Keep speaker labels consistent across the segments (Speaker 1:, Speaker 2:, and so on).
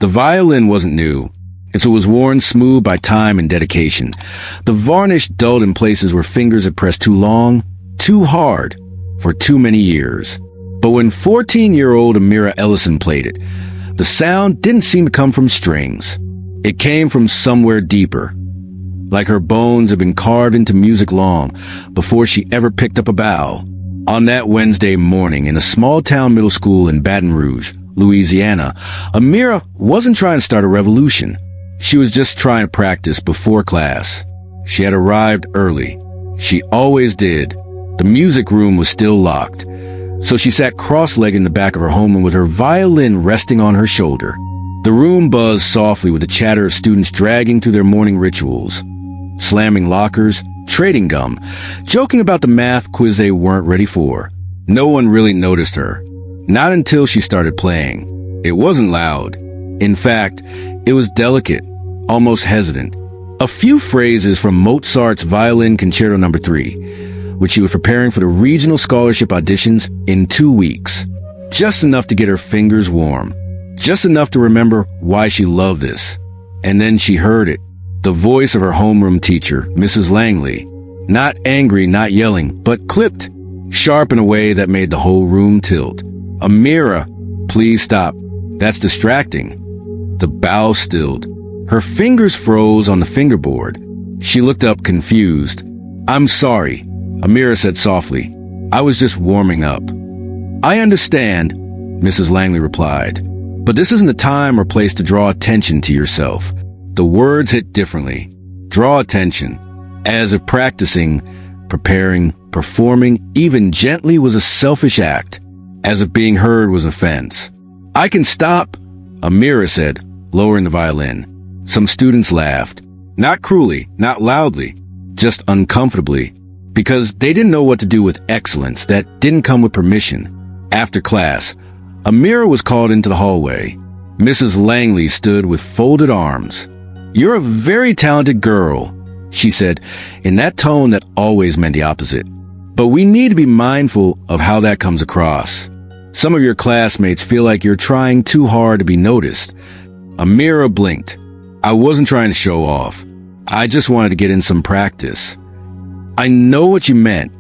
Speaker 1: The violin wasn't new, and so it was worn smooth by time and dedication. The varnish dulled in places where fingers had pressed too long, too hard, for too many years. But when 14-year-old Amira Ellison played it, the sound didn't seem to come from strings. It came from somewhere deeper, like her bones had been carved into music long before she ever picked up a bow. On that Wednesday morning in a small-town middle school in Baton Rouge, Louisiana, Amira wasn't trying to start a revolution. She was just trying to practice before class. She had arrived early. She always did. The music room was still locked, so she sat cross-legged in the back of her homeroom with her violin resting on her shoulder. The room buzzed softly with the chatter of students dragging through their morning rituals, slamming lockers, trading gum, joking about the math quiz they weren't ready for. No one really noticed her. Not until she started playing. It wasn't loud. In fact, it was delicate, almost hesitant. A few phrases from Mozart's Violin Concerto No. 3, which she was preparing for the regional scholarship auditions in 2 weeks. Just enough to get her fingers warm. Just enough to remember why she loved this. And then she heard it. The voice of her homeroom teacher, Mrs. Langley. Not angry, not yelling, but clipped, sharp in a way that made the whole room tilt. Amira, please stop. That's distracting. The bow stilled. Her fingers froze on the fingerboard. She looked up confused. I'm sorry, Amira said softly. I was just warming up. I understand, Mrs. Langley replied. But this isn't the time or place to draw attention to yourself. The words hit differently. Draw attention. As if practicing, preparing, performing, even gently was a selfish act. As if being heard was offense. I can stop, Amira said, lowering the violin. Some students laughed. Not cruelly, not loudly, just uncomfortably. Because they didn't know what to do with excellence that didn't come with permission. After class, Amira was called into the hallway. Mrs. Langley stood with folded arms. You're a very talented girl, she said, in that tone that always meant the opposite. But we need to be mindful of how that comes across. Some of your classmates feel like you're trying too hard to be noticed. Amira blinked. I wasn't trying to show off. I just wanted to get in some practice. I know what you meant,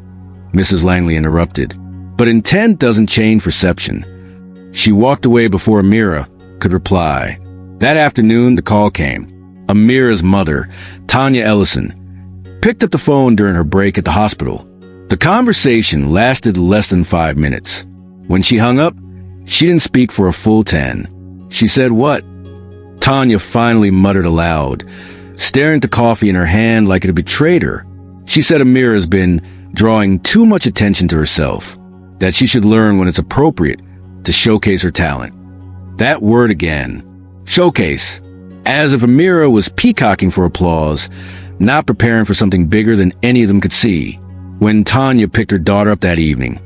Speaker 1: Mrs. Langley interrupted, but intent doesn't change reception. She walked away before Amira could reply. That afternoon, the call came. Amira's mother, Tanya Ellison, picked up the phone during her break at the hospital. The conversation lasted less than 5 minutes. When she hung up, she didn't speak for a full 10. She said, "What?" Tanya finally muttered aloud, staring at the coffee in her hand like it had betrayed her. She said Amira's been drawing too much attention to herself, that she should learn when it's appropriate to showcase her talent. That word again. Showcase. As if Amira was peacocking for applause, not preparing for something bigger than any of them could see. When Tanya picked her daughter up that evening,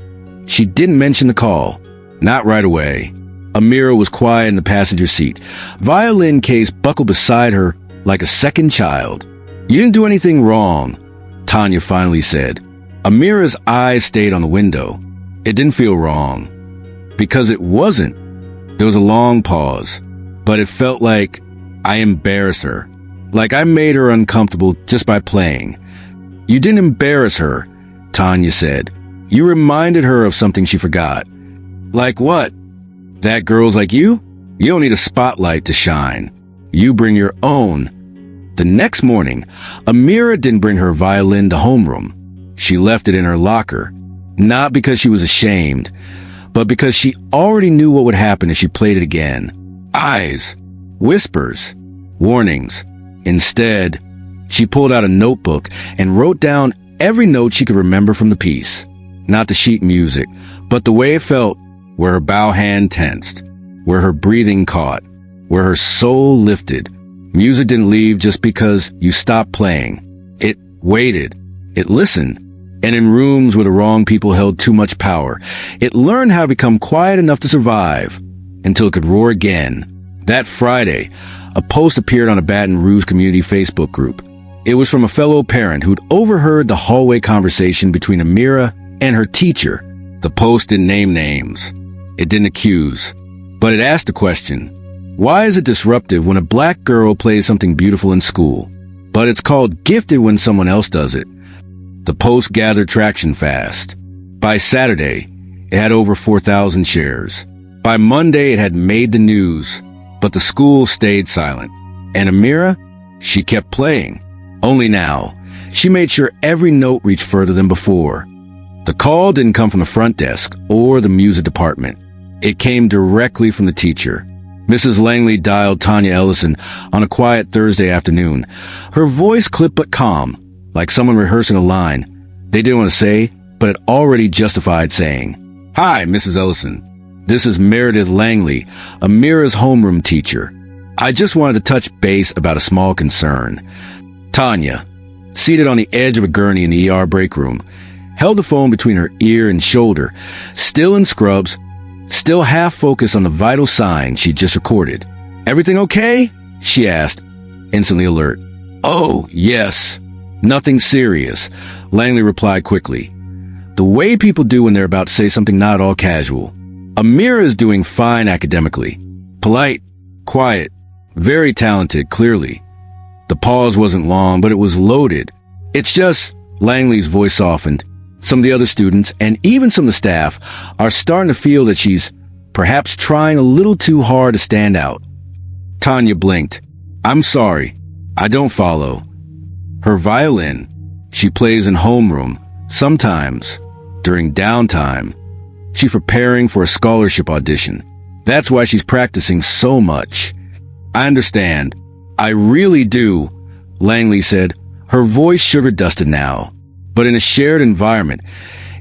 Speaker 1: she didn't mention the call. Not right away. Amira was quiet in the passenger seat, violin case buckled beside her like a second child. You didn't do anything wrong, Tanya finally said. Amira's eyes stayed on the window. It didn't feel wrong. Because it wasn't. There was a long pause, but it felt like I embarrassed her. Like I made her uncomfortable just by playing. You didn't embarrass her, Tanya said. You reminded her of something she forgot. Like what? That girls like you? You don't need a spotlight to shine. You bring your own. The next morning, Amira didn't bring her violin to homeroom. She left it in her locker. Not because she was ashamed, but because she already knew what would happen if she played it again. Eyes, whispers, warnings. Instead, she pulled out a notebook and wrote down every note she could remember from the piece. Not the sheet music, but the way it felt, where her bow hand tensed, where her breathing caught, where her soul lifted. Music didn't leave just because you stopped playing. It waited. It listened. And in rooms where the wrong people held too much power, it learned how to become quiet enough to survive until it could roar again. That Friday, a post appeared on a Baton Rouge community Facebook group. It was from a fellow parent who'd overheard the hallway conversation between Amira and her teacher. The post didn't name names. It didn't accuse. But it asked the question, Why is it disruptive when a black girl plays something beautiful in school, but it's called gifted when someone else does it? The post gathered traction fast. By Saturday, it had over 4,000 shares. By Monday, it had made the news, but the school stayed silent. And Amira? She kept playing. Only now, she made sure every note reached further than before. The call didn't come from the front desk or the music department. It came directly from the teacher. Mrs. Langley dialed Tanya Ellison on a quiet Thursday afternoon. Her voice clipped but calm, like someone rehearsing a line they didn't want to say, but it already justified saying. "Hi, Mrs. Ellison. This is Meredith Langley, Amira's homeroom teacher. I just wanted to touch base about a small concern." Tanya, seated on the edge of a gurney in the ER break room, held the phone between her ear and shoulder, still in scrubs, still half focused on the vital sign she just recorded. "Everything okay?" she asked, instantly alert. "Oh, yes. Nothing serious," Langley replied quickly. The way people do when they're about to say something not at all casual. Amira is doing fine academically. Polite, quiet, very talented, clearly. The pause wasn't long, but it was loaded. "It's just," Langley's voice softened. "Some of the other students, and even some of the staff, are starting to feel that she's perhaps trying a little too hard to stand out." Tanya blinked. "I'm sorry. I don't follow." Her violin. She plays in homeroom, sometimes, during downtime. She's preparing for a scholarship audition. That's why she's practicing so much. "I understand. I really do," Langley said. Her voice sugar-dusted now. But in a shared environment,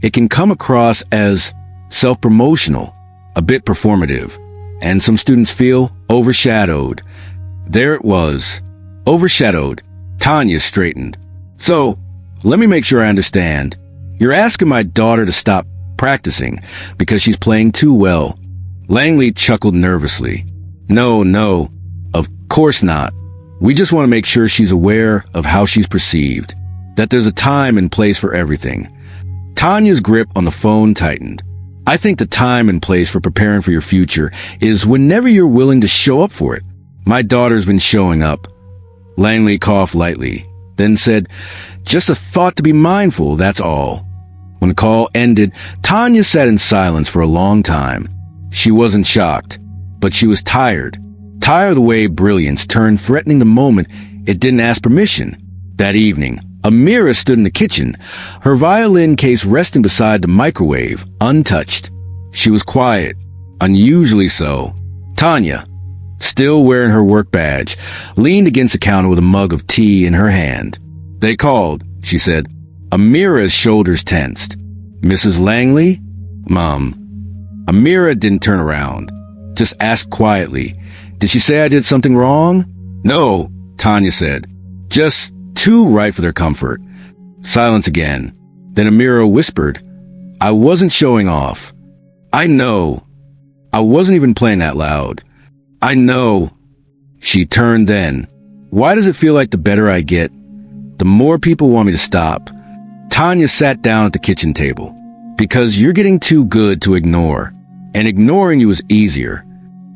Speaker 1: it can come across as self-promotional, a bit performative, and some students feel overshadowed. There it was. Overshadowed. Tanya straightened. "So, let me make sure I understand. You're asking my daughter to stop practicing because she's playing too well." Langley chuckled nervously. No, of course not. We just want to make sure she's aware of how she's perceived, that there's a time and place for everything." Tanya's grip on the phone tightened. "I think the time and place for preparing for your future is whenever you're willing to show up for it. My daughter's been showing up." Langley coughed lightly, then said, "Just a thought to be mindful, that's all." When the call ended, Tanya sat in silence for a long time. She wasn't shocked, but she was tired. Tired of the way brilliance turned threatening the moment it didn't ask permission. That evening, Amira stood in the kitchen, her violin case resting beside the microwave, untouched. She was quiet, unusually so. Tanya, still wearing her work badge, leaned against the counter with a mug of tea in her hand. "They called," she said. Amira's shoulders tensed. "Mrs. Langley?" "Mom." Amira didn't turn around, just asked quietly, "Did she say I did something wrong?" "No," Tanya said. "Just too right for their comfort." Silence again. Then Amira whispered, "I wasn't showing off." "I know. I wasn't even playing that loud." "I know." She turned then. "Why does it feel like the better I get, the more people want me to stop?" Tanya sat down at the kitchen table. "Because you're getting too good to ignore, and ignoring you is easier.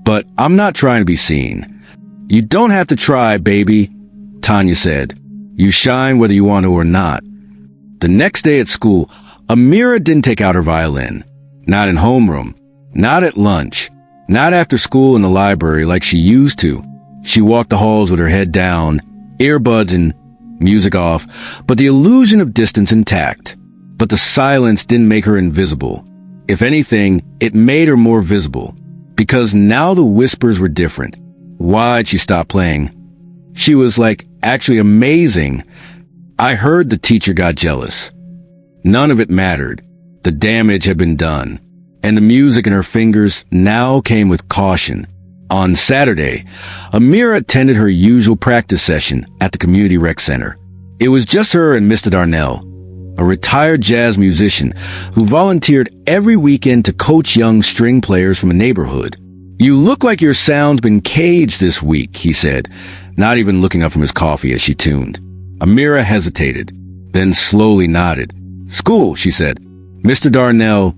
Speaker 1: But I'm not trying to be seen." "You don't have to try, baby," Tanya said. "You shine whether you want to or not." The next day at school, Amira didn't take out her violin. Not in homeroom. Not at lunch. Not after school in the library like she used to. She walked the halls with her head down, earbuds and music off, but the illusion of distance intact. But the silence didn't make her invisible. If anything, it made her more visible. Because now the whispers were different. Why'd she stop playing? She was actually amazing. I heard the teacher got jealous. None of it mattered. The damage had been done. And the music in her fingers now came with caution. On Saturday, Amira attended her usual practice session at the community rec center. It was just her and Mr. Darnell, a retired jazz musician who volunteered every weekend to coach young string players from the neighborhood. "You look like your sound's been caged this week," he said, not even looking up from his coffee as she tuned. Amira hesitated, then slowly nodded. "School," she said. Mr. Darnell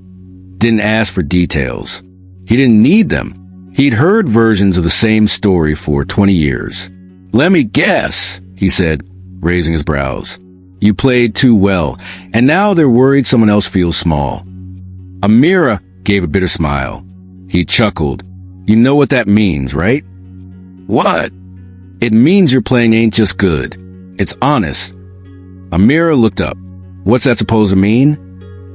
Speaker 1: didn't ask for details. He didn't need them. He'd heard versions of the same story for 20 years. "Let me guess," he said, raising his brows. "You played too well, and now they're worried someone else feels small." Amira gave a bitter smile. He chuckled. "You know what that means, right?" "What?" "It means your playing ain't just good. It's honest." Amira looked up. "What's that supposed to mean?"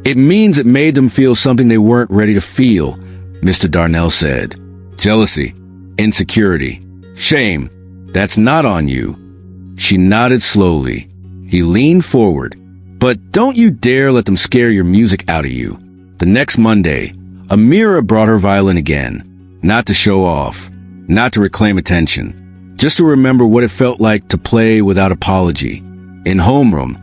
Speaker 1: "It means it made them feel something they weren't ready to feel," Mr. Darnell said. "Jealousy, insecurity, shame. That's not on you." She nodded slowly. He leaned forward. "But don't you dare let them scare your music out of you." The next Monday, Amira brought her violin again. Not to show off, not to reclaim attention, just to remember what it felt like to play without apology. In homeroom,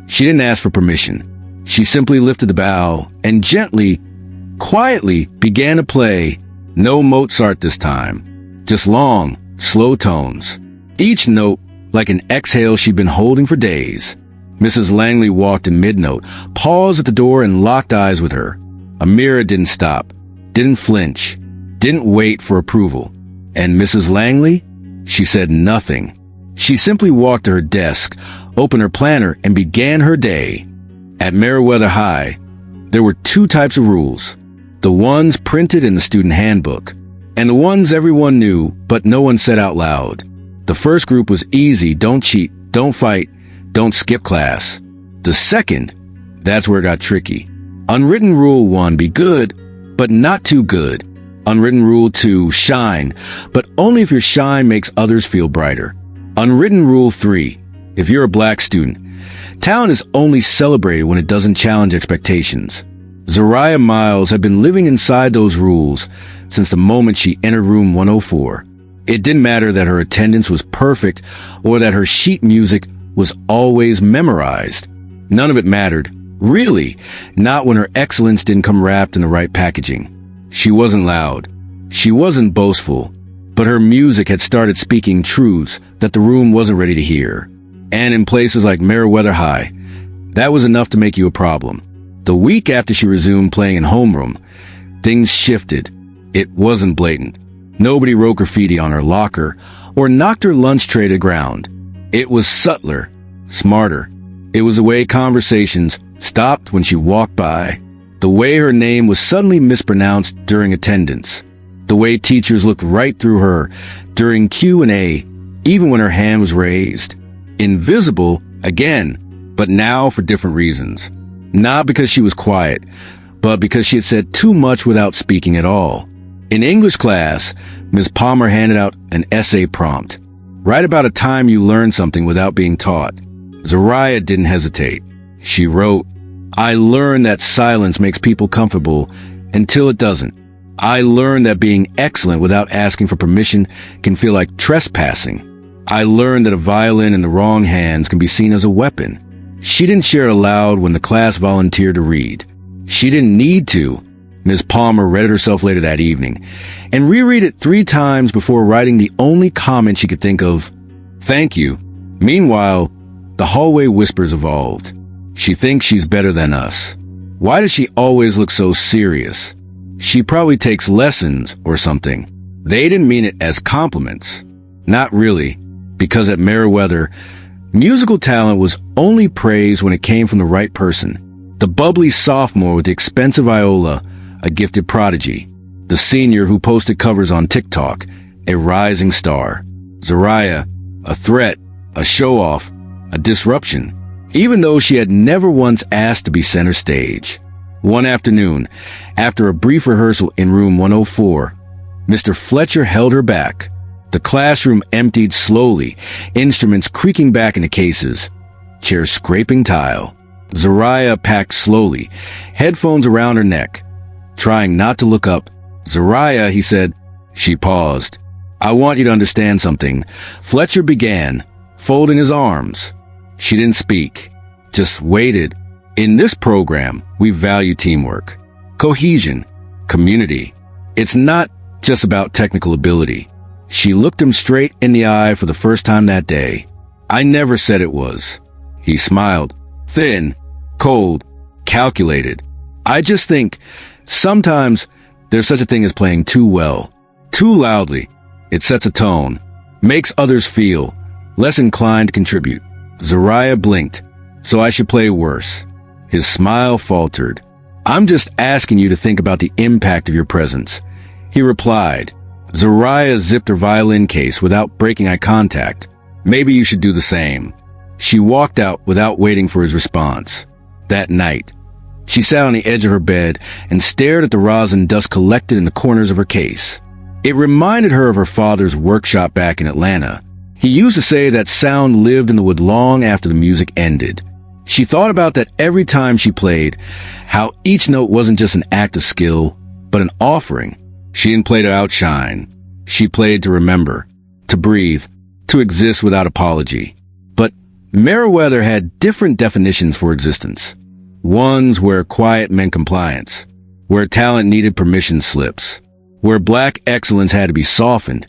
Speaker 1: she didn't ask for permission. She simply lifted the bow and gently, quietly began to play. No Mozart this time, just long, slow tones. Each note like an exhale she'd been holding for days. Mrs. Langley walked in mid-note, paused at the door and locked eyes with her. Amira didn't stop, didn't flinch, didn't wait for approval. And Mrs. Langley? She said nothing. She simply walked to her desk, opened her planner, and began her day. At Meriwether High, there were two types of rules. The ones printed in the student handbook, and the ones everyone knew, but no one said out loud. The first group was easy: don't cheat, don't fight, don't skip class. The second, that's where it got tricky. Unwritten rule 1, be good, but not too good. Unwritten rule 2, shine, but only if your shine makes others feel brighter. Unwritten rule 3, if you're a black student, talent is only celebrated when it doesn't challenge expectations. Zariah Miles had been living inside those rules since the moment she entered room 104. It didn't matter that her attendance was perfect or that her sheet music was always memorized. None of it mattered, really, not when her excellence didn't come wrapped in the right packaging. She wasn't loud. She wasn't boastful, but her music had started speaking truths that the room wasn't ready to hear. And in places like Meriwether High, that was enough to make you a problem. The week after she resumed playing in homeroom, things shifted. It wasn't blatant. Nobody wrote graffiti on her locker or knocked her lunch tray to ground. It was subtler, smarter. It was the way conversations stopped when she walked by, the way her name was suddenly mispronounced during attendance, the way teachers looked right through her during Q&A, even when her hand was raised. Invisible, again, but now for different reasons. Not because she was quiet, but because she had said too much without speaking at all. In English class, Ms. Palmer handed out an essay prompt. Write about a time you learned something without being taught. Zariah didn't hesitate. She wrote, "I learned that silence makes people comfortable until it doesn't. I learned that being excellent without asking for permission can feel like trespassing. I learned that a violin in the wrong hands can be seen as a weapon." She didn't share it aloud when the class volunteered to read. She didn't need to. Ms. Palmer read it herself later that evening and reread it 3 times before writing the only comment she could think of: "Thank you." Meanwhile, the hallway whispers evolved. She thinks she's better than us. Why does she always look so serious? She probably takes lessons or something. They didn't mean it as compliments. Not really, because at Meriwether, musical talent was only praised when it came from the right person. The bubbly sophomore with the expensive viola, a gifted prodigy. The senior who posted covers on TikTok, a rising star. Zariah, a threat, a show-off, a disruption, even though she had never once asked to be center stage. One afternoon, after a brief rehearsal in room 104, Mr. Fletcher held her back. The classroom emptied slowly, instruments creaking back into cases, chairs scraping tile. Zariah packed slowly, headphones around her neck. Trying not to look up, "Zariah," he said. She paused. "I want you to understand something." Fletcher began, folding his arms. She didn't speak, just waited. "In this program, we value teamwork, cohesion, community. It's not just about technical ability." She looked him straight in the eye for the first time that day. "I never said it was." He smiled. Thin, cold, calculated. "I just think sometimes there's such a thing as playing too well. Too loudly. It sets a tone, makes others feel less inclined to contribute. Zariah blinked. So I should play worse. His smile faltered. I'm just asking you to think about the impact of your presence. He replied. Zariah zipped her violin case without breaking eye contact. Maybe you should do the same. She walked out without waiting for his response. That night, she sat on the edge of her bed and stared at the rosin dust collected in the corners of her case. It reminded her of her father's workshop back in Atlanta. He used to say that sound lived in the wood long after the music ended. She thought about that every time she played, how each note wasn't just an act of skill, but an offering. She didn't play to outshine. She played to remember, to breathe, to exist without apology. But Meriwether had different definitions for existence. Ones where quiet meant compliance, where talent needed permission slips, where black excellence had to be softened,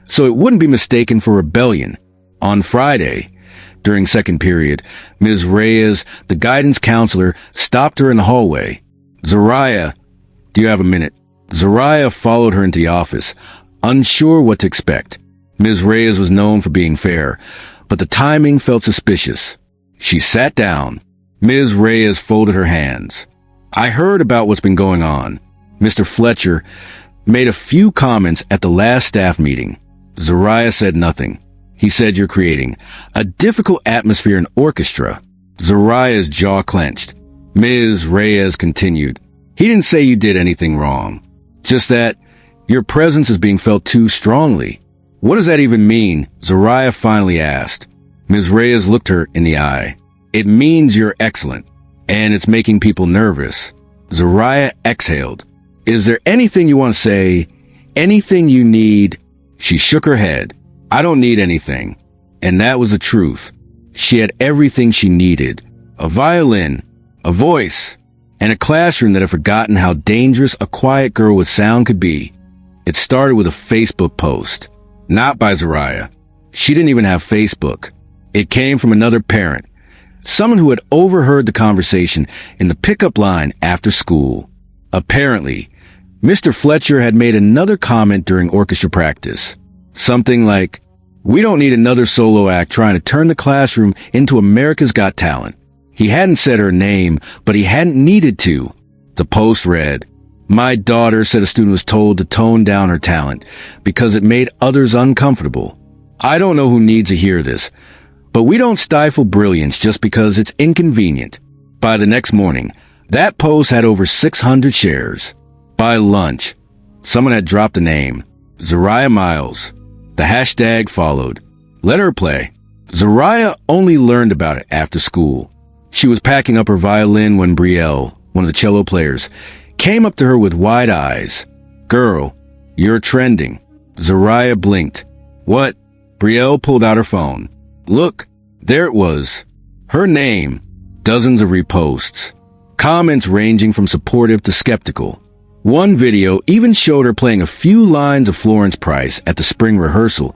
Speaker 1: so it wouldn't be mistaken for rebellion. On Friday, during second period, Ms. Reyes, the guidance counselor, stopped her in the hallway. Zariah, do you have a minute? Zariah followed her into the office, unsure what to expect. Ms. Reyes was known for being fair, but the timing felt suspicious. She sat down. Ms. Reyes folded her hands. I heard about what's been going on. Mr. Fletcher made a few comments at the last staff meeting. Zariah said nothing. He said you're creating a difficult atmosphere in orchestra. Zariah's jaw clenched. Ms. Reyes continued. He didn't say you did anything wrong. Just that your presence is being felt too strongly. What does that even mean? Zariah finally asked. Ms. Reyes looked her in the eye. It means you're excellent, and it's making people nervous. Zariah exhaled. Is there anything you want to say? Anything you need? She shook her head. I don't need anything. And that was the truth. She had everything she needed. A violin, a voice, and a classroom that had forgotten how dangerous a quiet girl with sound could be. It started with a Facebook post. Not by Zariah. She didn't even have Facebook. It came from another parent. Someone who had overheard the conversation in the pickup line after school. Apparently, Mr. Fletcher had made another comment during orchestra practice. Something like, we don't need another solo act trying to turn the classroom into America's Got Talent. He hadn't said her name, but he hadn't needed to. The post read, my daughter said a student was told to tone down her talent because it made others uncomfortable. I don't know who needs to hear this, but we don't stifle brilliance just because it's inconvenient. By the next morning, that post had over 600 shares. By lunch, someone had dropped a name, Zariah Miles. The hashtag followed. Let her play. Zariah only learned about it after school. She was packing up her violin when Brielle, one of the cello players, came up to her with wide eyes. Girl, you're trending. Zariah blinked. What? Brielle pulled out her phone. Look, there it was. Her name. Dozens of reposts. Comments ranging from supportive to skeptical. One video even showed her playing a few lines of Florence Price at the spring rehearsal,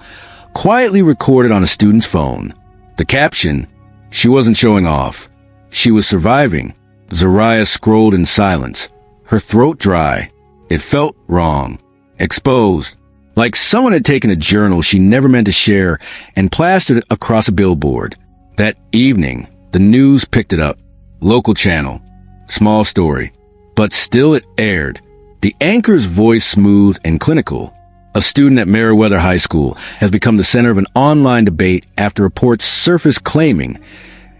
Speaker 1: quietly recorded on a student's phone. The caption, she wasn't showing off. She was surviving. Zariah scrolled in silence, her throat dry. It felt wrong. Exposed. Like someone had taken a journal she never meant to share and plastered it across a billboard. That evening, the news picked it up. Local channel. Small story. But still it aired. The anchor's voice smooth and clinical. A student at Meriwether High School has become the center of an online debate after reports surfaced claiming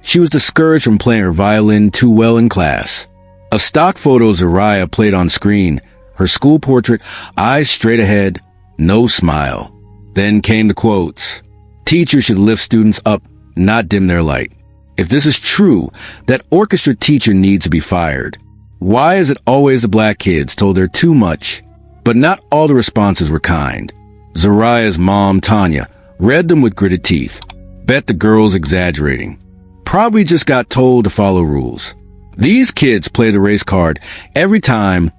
Speaker 1: she was discouraged from playing her violin too well in class. A stock photo of Zariah played on screen, her school portrait, eyes straight ahead, no smile. Then came the quotes. Teachers should lift students up, not dim their light. If this is true, that orchestra teacher needs to be fired. Why is it always the black kids told they're too much? But not all the responses were kind. Zariah's mom, Tanya, read them with gritted teeth. Bet the girl's exaggerating. Probably just got told to follow rules. These kids play the race card every time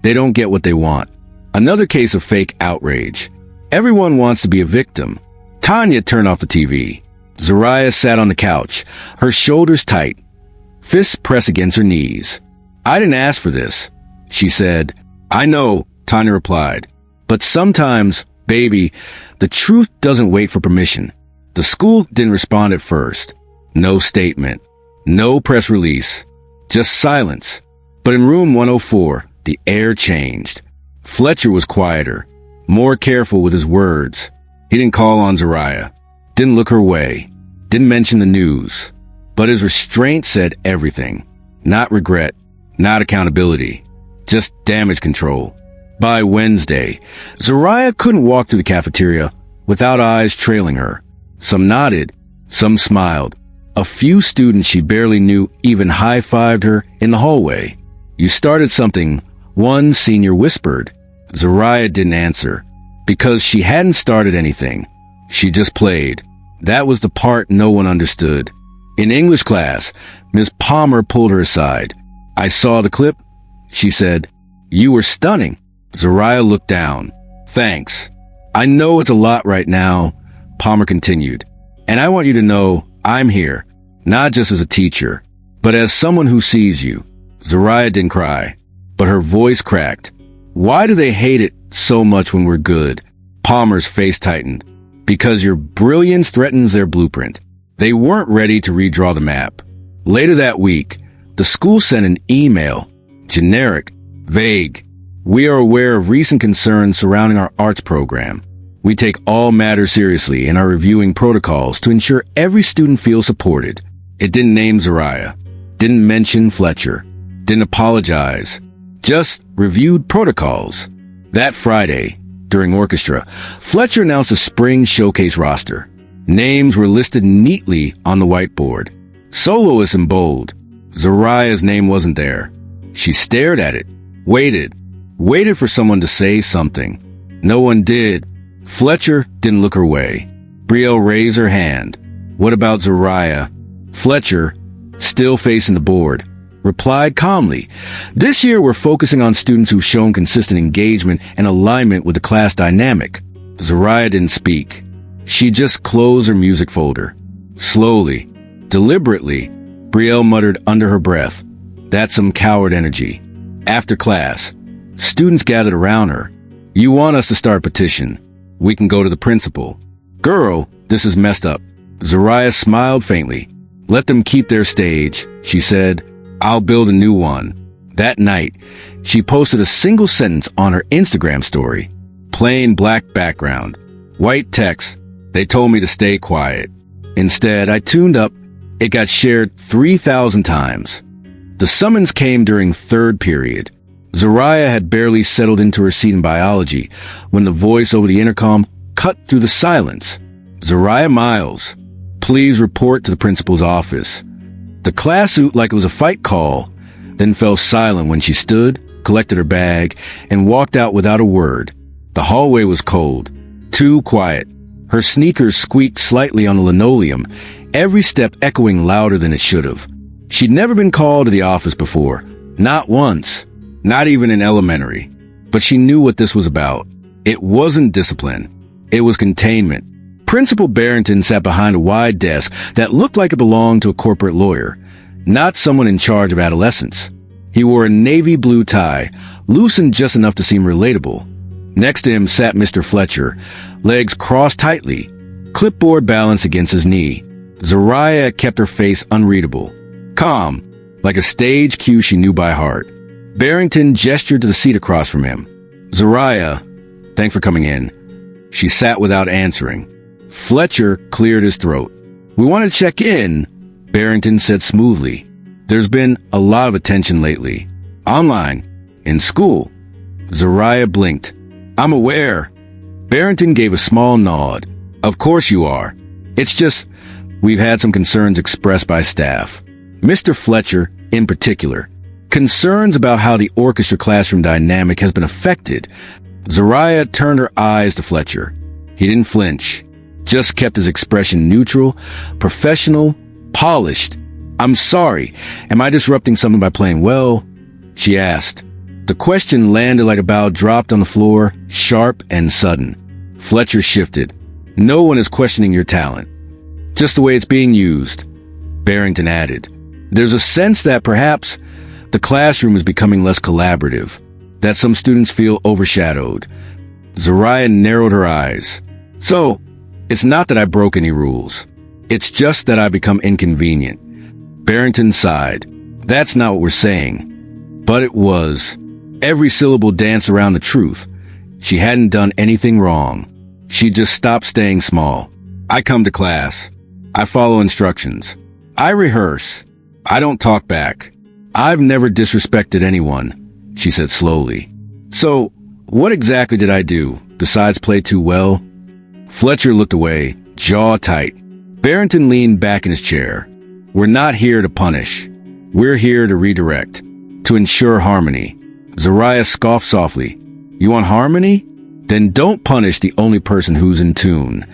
Speaker 1: they don't get what they want. Another case of fake outrage. Everyone wants to be a victim. Tanya turned off the TV. Zariah sat on the couch, her shoulders tight, fists pressed against her knees. I didn't ask for this, she said. I know, Tanya replied. But sometimes, baby, the truth doesn't wait for permission. The school didn't respond at first. No statement. No press release. Just silence. But in room 104, the air changed. Fletcher was quieter, more careful with his words. He didn't call on Zariah, didn't look her way, didn't mention the news. But his restraint said everything. Not regret, not accountability, just damage control. By Wednesday, Zariah couldn't walk through the cafeteria without eyes trailing her. Some nodded, some smiled. A few students she barely knew even high-fived her in the hallway. "You started something," one senior whispered. Zariah didn't answer, because she hadn't started anything. She just played. That was the part no one understood. In English class, Miss Palmer pulled her aside. "I saw the clip," she said. "You were stunning." Zariah looked down. "Thanks. I know it's a lot right now," Palmer continued. "And I want you to know I'm here, not just as a teacher, but as someone who sees you." Zariah didn't cry, but her voice cracked. "Why do they hate it so much when we're good?" Palmer's face tightened. "Because your brilliance threatens their blueprint." They weren't ready to redraw the map. Later that week, the school sent an email. Generic, vague. "We are aware of recent concerns surrounding our arts program. We take all matters seriously and are reviewing protocols to ensure every student feels supported." It didn't name Zariah, didn't mention Fletcher, didn't apologize, just reviewed protocols. That Friday, during orchestra, Fletcher announced a spring showcase roster. Names were listed neatly on the whiteboard. Soloists in bold. Zariah's name wasn't there. She stared at it, waited for someone to say something. No one did. Fletcher didn't look her way. Brielle raised her hand. "What about Zariah?" Fletcher, still facing the board, replied calmly, "This year we're focusing on students who've shown consistent engagement and alignment with the class dynamic." Zariah didn't speak. She just closed her music folder. Slowly, deliberately, Brielle muttered under her breath, "That's some coward energy." After class, students gathered around her. "You want us to start a petition? We can go to the principal." "Girl, this is messed up." Zariah smiled faintly. "Let them keep their stage," she said. "I'll build a new one." That night, she posted a single sentence on her Instagram story. Plain black background, white text. "They told me to stay quiet. Instead, I tuned up." It got shared 3,000 times. The summons came during third period. Zariah had barely settled into her seat in biology when the voice over the intercom cut through the silence. "Zariah Miles, please report to the principal's office." The class suit like it was a fight call, then fell silent when she stood, collected her bag, and walked out without a word. The hallway was cold, too quiet. Her sneakers squeaked slightly on the linoleum, every step echoing louder than it should have. She'd never been called to the office before, not once, not even in elementary. But she knew what this was about. It wasn't discipline. It was containment. Principal Barrington sat behind a wide desk that looked like it belonged to a corporate lawyer, not someone in charge of adolescence. He wore a navy blue tie, loosened just enough to seem relatable. Next to him sat Mr. Fletcher, legs crossed tightly, clipboard balanced against his knee. Zariah kept her face unreadable, calm, like a stage cue she knew by heart. Barrington gestured to the seat across from him. "Zariah, thanks for coming in." She sat without answering. Fletcher cleared his throat. "We want to check in," Barrington said smoothly. "There's been a lot of attention lately. Online, in school." Zariah blinked. "I'm aware." Barrington gave a small nod. "Of course you are. It's just, we've had some concerns expressed by staff. Mr. Fletcher, in particular. Concerns about how the orchestra classroom dynamic has been affected." Zariah turned her eyes to Fletcher. He didn't flinch, just kept his expression neutral, professional, polished. "I'm sorry. Am I disrupting something by playing well?" she asked. The question landed like a bow dropped on the floor, sharp and sudden. Fletcher shifted. "No one is questioning your talent. Just the way it's being used," Barrington added. "There's a sense that perhaps the classroom is becoming less collaborative, that some students feel overshadowed." Zariah narrowed her eyes. So, it's not that I broke any rules. It's just that I become inconvenient. Barrington sighed. That's not what we're saying. But it was. Every syllable danced around the truth. She hadn't done anything wrong. She just stopped staying small. I come to class. I follow instructions. I rehearse. I don't talk back. I've never disrespected anyone, she said slowly. So, what exactly did I do, besides play too well? Fletcher looked away, jaw tight. Barrington leaned back in his chair. We're not here to punish. We're here to redirect, to ensure harmony. Zariah scoffed softly. You want harmony? Then don't punish the only person who's in tune.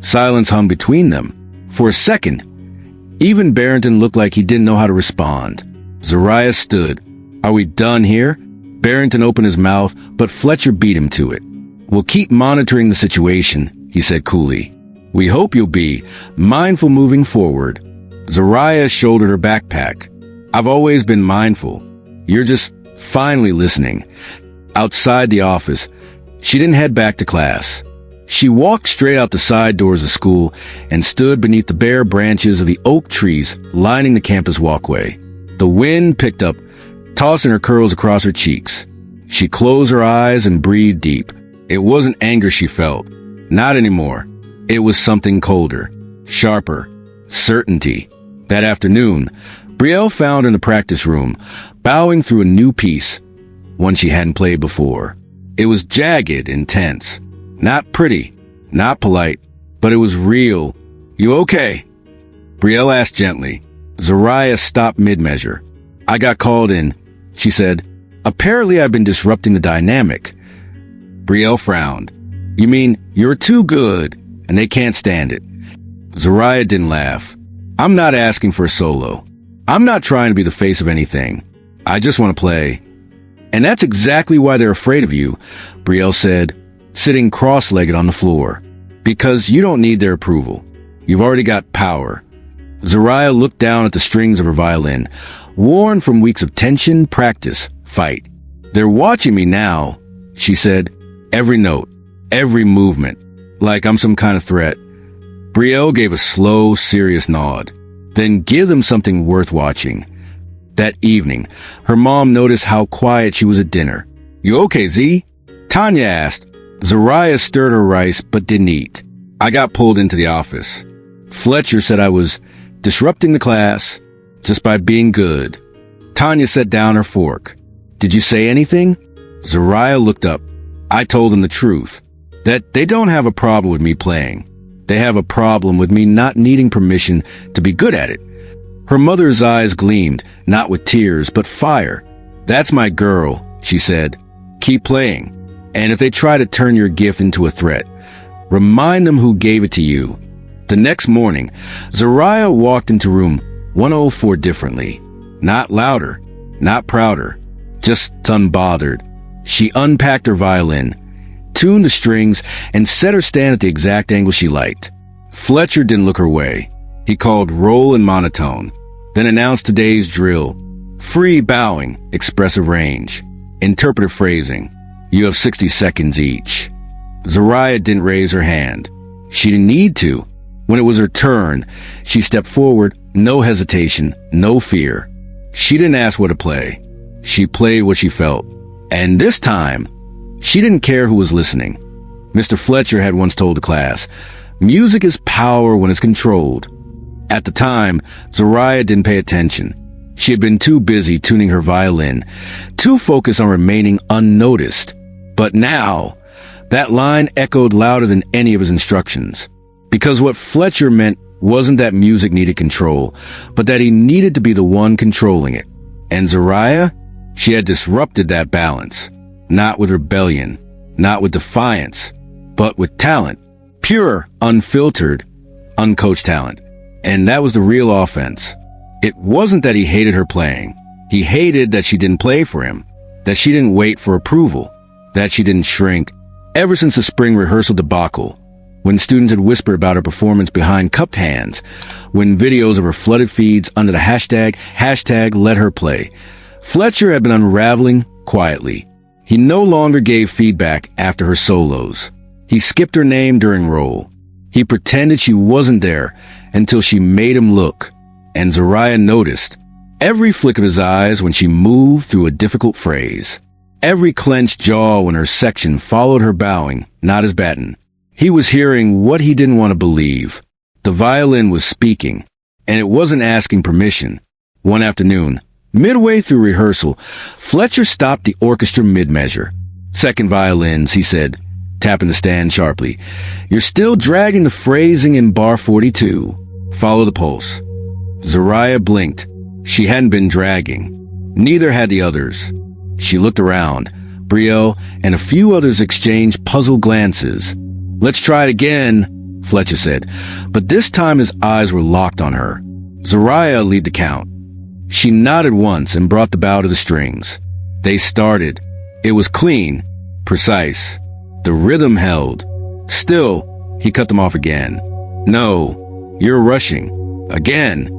Speaker 1: Silence hung between them. For a second, even Barrington looked like he didn't know how to respond. Zariah stood. Are we done here? Barrington opened his mouth, but Fletcher beat him to it. We'll keep monitoring the situation, he said coolly. We hope you'll be mindful moving forward. Zariah shouldered her backpack. I've always been mindful. You're just finally listening. Outside the office, she didn't head back to class. She walked straight out the side doors of school and stood beneath the bare branches of the oak trees lining the campus walkway. The wind picked up, tossing her curls across her cheeks. She closed her eyes and breathed deep. It wasn't anger she felt. Not anymore. It was something colder, sharper, certainty. That afternoon, Brielle found her in the practice room, bowing through a new piece, one she hadn't played before. It was jagged and tense. Not pretty, not polite, but it was real. You okay? Brielle asked gently. Zariah stopped mid-measure. I got called in, she said. Apparently I've been disrupting the dynamic. Brielle frowned. You mean you're too good, and they can't stand it? Zariah didn't laugh. I'm not asking for a solo. I'm not trying to be the face of anything. I just want to play. And that's exactly why they're afraid of you, Brielle said, sitting cross-legged on the floor. Because you don't need their approval. You've already got power. Zariah looked down at the strings of her violin, worn from weeks of tension, practice, fight. They're watching me now, she said. Every note, every movement, like I'm some kind of threat. Brielle gave a slow, serious nod. Then give them something worth watching. That evening, her mom noticed how quiet she was at dinner. You okay, Z? Tanya asked. Zariah stirred her rice but didn't eat. I got pulled into the office. Fletcher said I was disrupting the class just by being good. Tanya set down her fork. Did you say anything? Zariah looked up. I told them the truth, that they don't have a problem with me playing. They have a problem with me not needing permission to be good at it. Her mother's eyes gleamed, not with tears, but fire. That's my girl, she said. Keep playing. And if they try to turn your gift into a threat, remind them who gave it to you. The next morning, Zariah walked into room 104 differently. Not louder, not prouder, just unbothered. She unpacked her violin, tuned the strings, and set her stand at the exact angle she liked. Fletcher didn't look her way. He called roll and monotone, then announced today's drill. Free bowing, expressive range, interpretive phrasing. You have 60 seconds each. Zariah didn't raise her hand. She didn't need to. When it was her turn, she stepped forward, no hesitation, no fear. She didn't ask what to play. She played what she felt. And this time, she didn't care who was listening. Mr. Fletcher had once told the class, music is power when it's controlled. At the time, Zariah didn't pay attention. She had been too busy tuning her violin, too focused on remaining unnoticed. But now, that line echoed louder than any of his instructions. Because what Fletcher meant wasn't that music needed control, but that he needed to be the one controlling it. And Zariah? She had disrupted that balance. Not with rebellion, not with defiance, but with talent. Pure, unfiltered, uncoached talent. And that was the real offense. It wasn't that he hated her playing. He hated that she didn't play for him, that she didn't wait for approval, that she didn't shrink. Ever since the spring rehearsal debacle, when students had whispered about her performance behind cupped hands, when videos of her flooded feeds under the hashtag let her play, Fletcher had been unraveling quietly. He no longer gave feedback after her solos. He skipped her name during roll. He pretended she wasn't there until she made him look. And Zariah noticed every flick of his eyes when she moved through a difficult phrase. Every clenched jaw when her section followed her bowing, not his baton. He was hearing what he didn't want to believe. The violin was speaking, and it wasn't asking permission. One afternoon, midway through rehearsal, Fletcher stopped the orchestra mid-measure. "Second violins," he said, tapping the stand sharply. "You're still dragging the phrasing in bar 42. Follow the pulse." Zariah blinked. She hadn't been dragging. Neither had the others. She looked around. Brielle and a few others exchanged puzzled glances. "Let's try it again," Fletcher said, but this time his eyes were locked on her. Zariah led the count. She nodded once and brought the bow to the strings. They started. It was clean, precise. The rhythm held. Still, he cut them off again. "No, you're rushing." Again.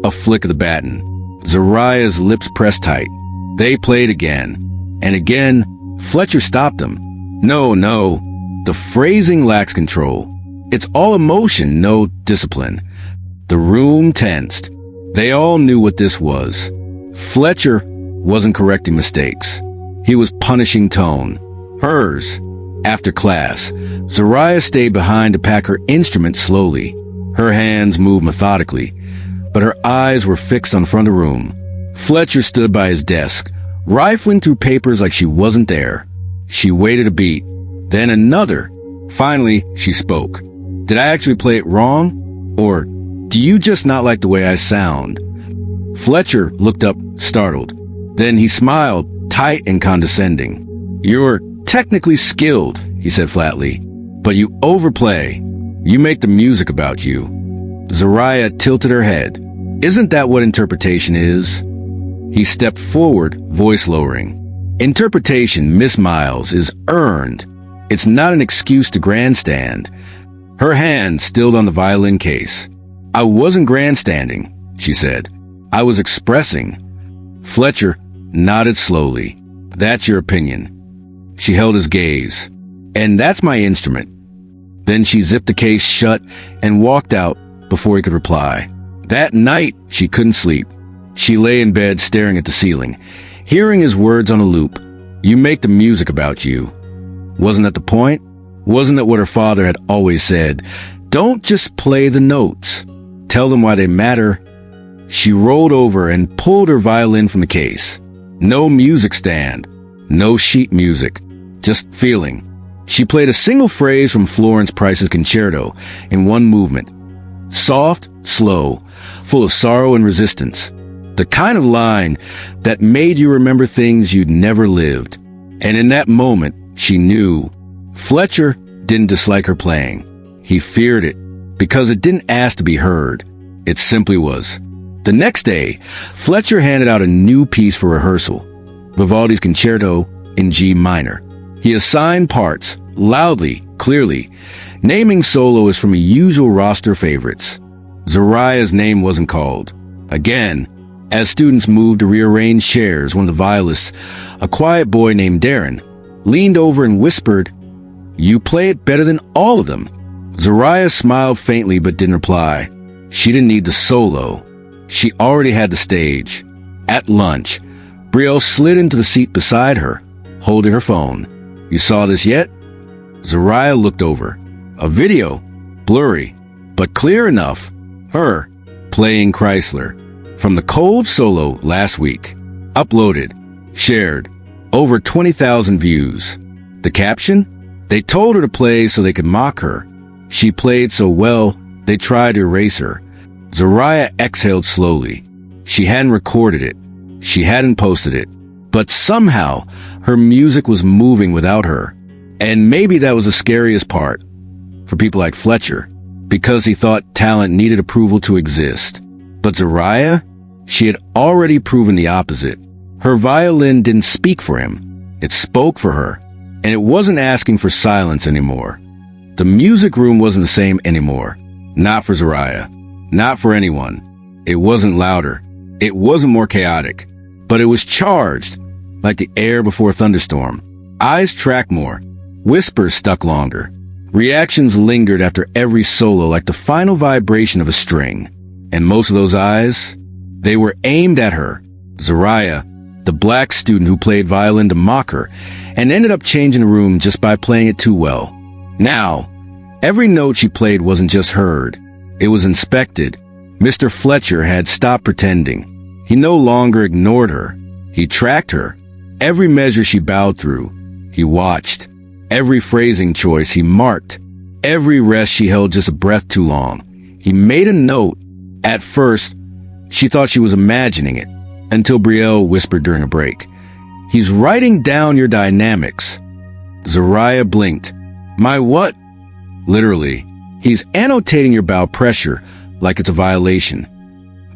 Speaker 1: A flick of the baton. Zariah's lips pressed tight. They played again. And again, Fletcher stopped them. "No, no. The phrasing lacks control. It's all emotion, no discipline." The room tensed. They all knew what this was. Fletcher wasn't correcting mistakes. He was punishing tone. Hers. After class, Zariah stayed behind to pack her instrument slowly. Her hands moved methodically, but her eyes were fixed on the front of the room. Fletcher stood by his desk, rifling through papers like she wasn't there. She waited a beat, then another. Finally, she spoke. "Did I actually play it wrong? Or do you just not like the way I sound?" Fletcher looked up, startled. Then he smiled, tight and condescending. "You're technically skilled," he said flatly, "but you overplay. You make the music about you." Zariah tilted her head. "Isn't that what interpretation is?" He stepped forward, voice lowering. "Interpretation, Miss Miles, is earned. It's not an excuse to grandstand." Her hand stilled on the violin case. "I wasn't grandstanding," she said. "I was expressing." Fletcher nodded slowly. "That's your opinion." She held his gaze. "And that's my instrument." Then she zipped the case shut and walked out before he could reply. That night, she couldn't sleep. She lay in bed staring at the ceiling, hearing his words on a loop. "You make the music about you." Wasn't that the point? Wasn't that what her father had always said? Don't just play the notes. Tell them why they matter. She rolled over and pulled her violin from the case. No music stand. No sheet music. Just feeling. She played a single phrase from Florence Price's concerto in one movement. Soft, slow, full of sorrow and resistance. The kind of line that made you remember things you'd never lived. And in that moment, she knew. Fletcher didn't dislike her playing. He feared it, because it didn't ask to be heard. It simply was. The next day, Fletcher handed out a new piece for rehearsal. Vivaldi's Concerto in G minor. He assigned parts, loudly, clearly, naming soloists from a usual roster favorites. Zariah's name wasn't called. Again, as students moved to rearrange chairs, one of the violists, a quiet boy named Darren, leaned over and whispered, "You play it better than all of them." Zariah smiled faintly but didn't reply. She didn't need the solo. She already had the stage. At lunch, Brielle slid into the seat beside her, holding her phone. "You saw this yet?" Zariah looked over. A video, blurry, but clear enough. Her, playing Kreisler. From the cold solo last week. Uploaded. Shared. Over 20,000 views. The caption? They told her to play so they could mock her. She played so well, they tried to erase her. Zariah exhaled slowly. She hadn't recorded it. She hadn't posted it. But somehow, her music was moving without her. And maybe that was the scariest part. For people like Fletcher. Because he thought talent needed approval to exist. But Zariah? She had already proven the opposite. Her violin didn't speak for him. It spoke for her. And it wasn't asking for silence anymore. The music room wasn't the same anymore. Not for Zariah. Not for anyone. It wasn't louder. It wasn't more chaotic. But it was charged. like the air before a thunderstorm. Eyes tracked more. Whispers stuck longer. Reactions lingered after every solo like the final vibration of a string. And most of those eyes, they were aimed at her. Zariah, the black student who played violin to mock her, and ended up changing the room just by playing it too well. Now, every note she played wasn't just heard. It was inspected. Mr. Fletcher had stopped pretending. He no longer ignored her. He tracked her. Every measure she bowed through, he watched. Every phrasing choice he marked. Every rest she held just a breath too long. He made a note. At first, she thought she was imagining it, until Brielle whispered during a break, "He's writing down your dynamics." Zariah blinked. "My what?" "Literally, he's annotating your bow pressure like it's a violation."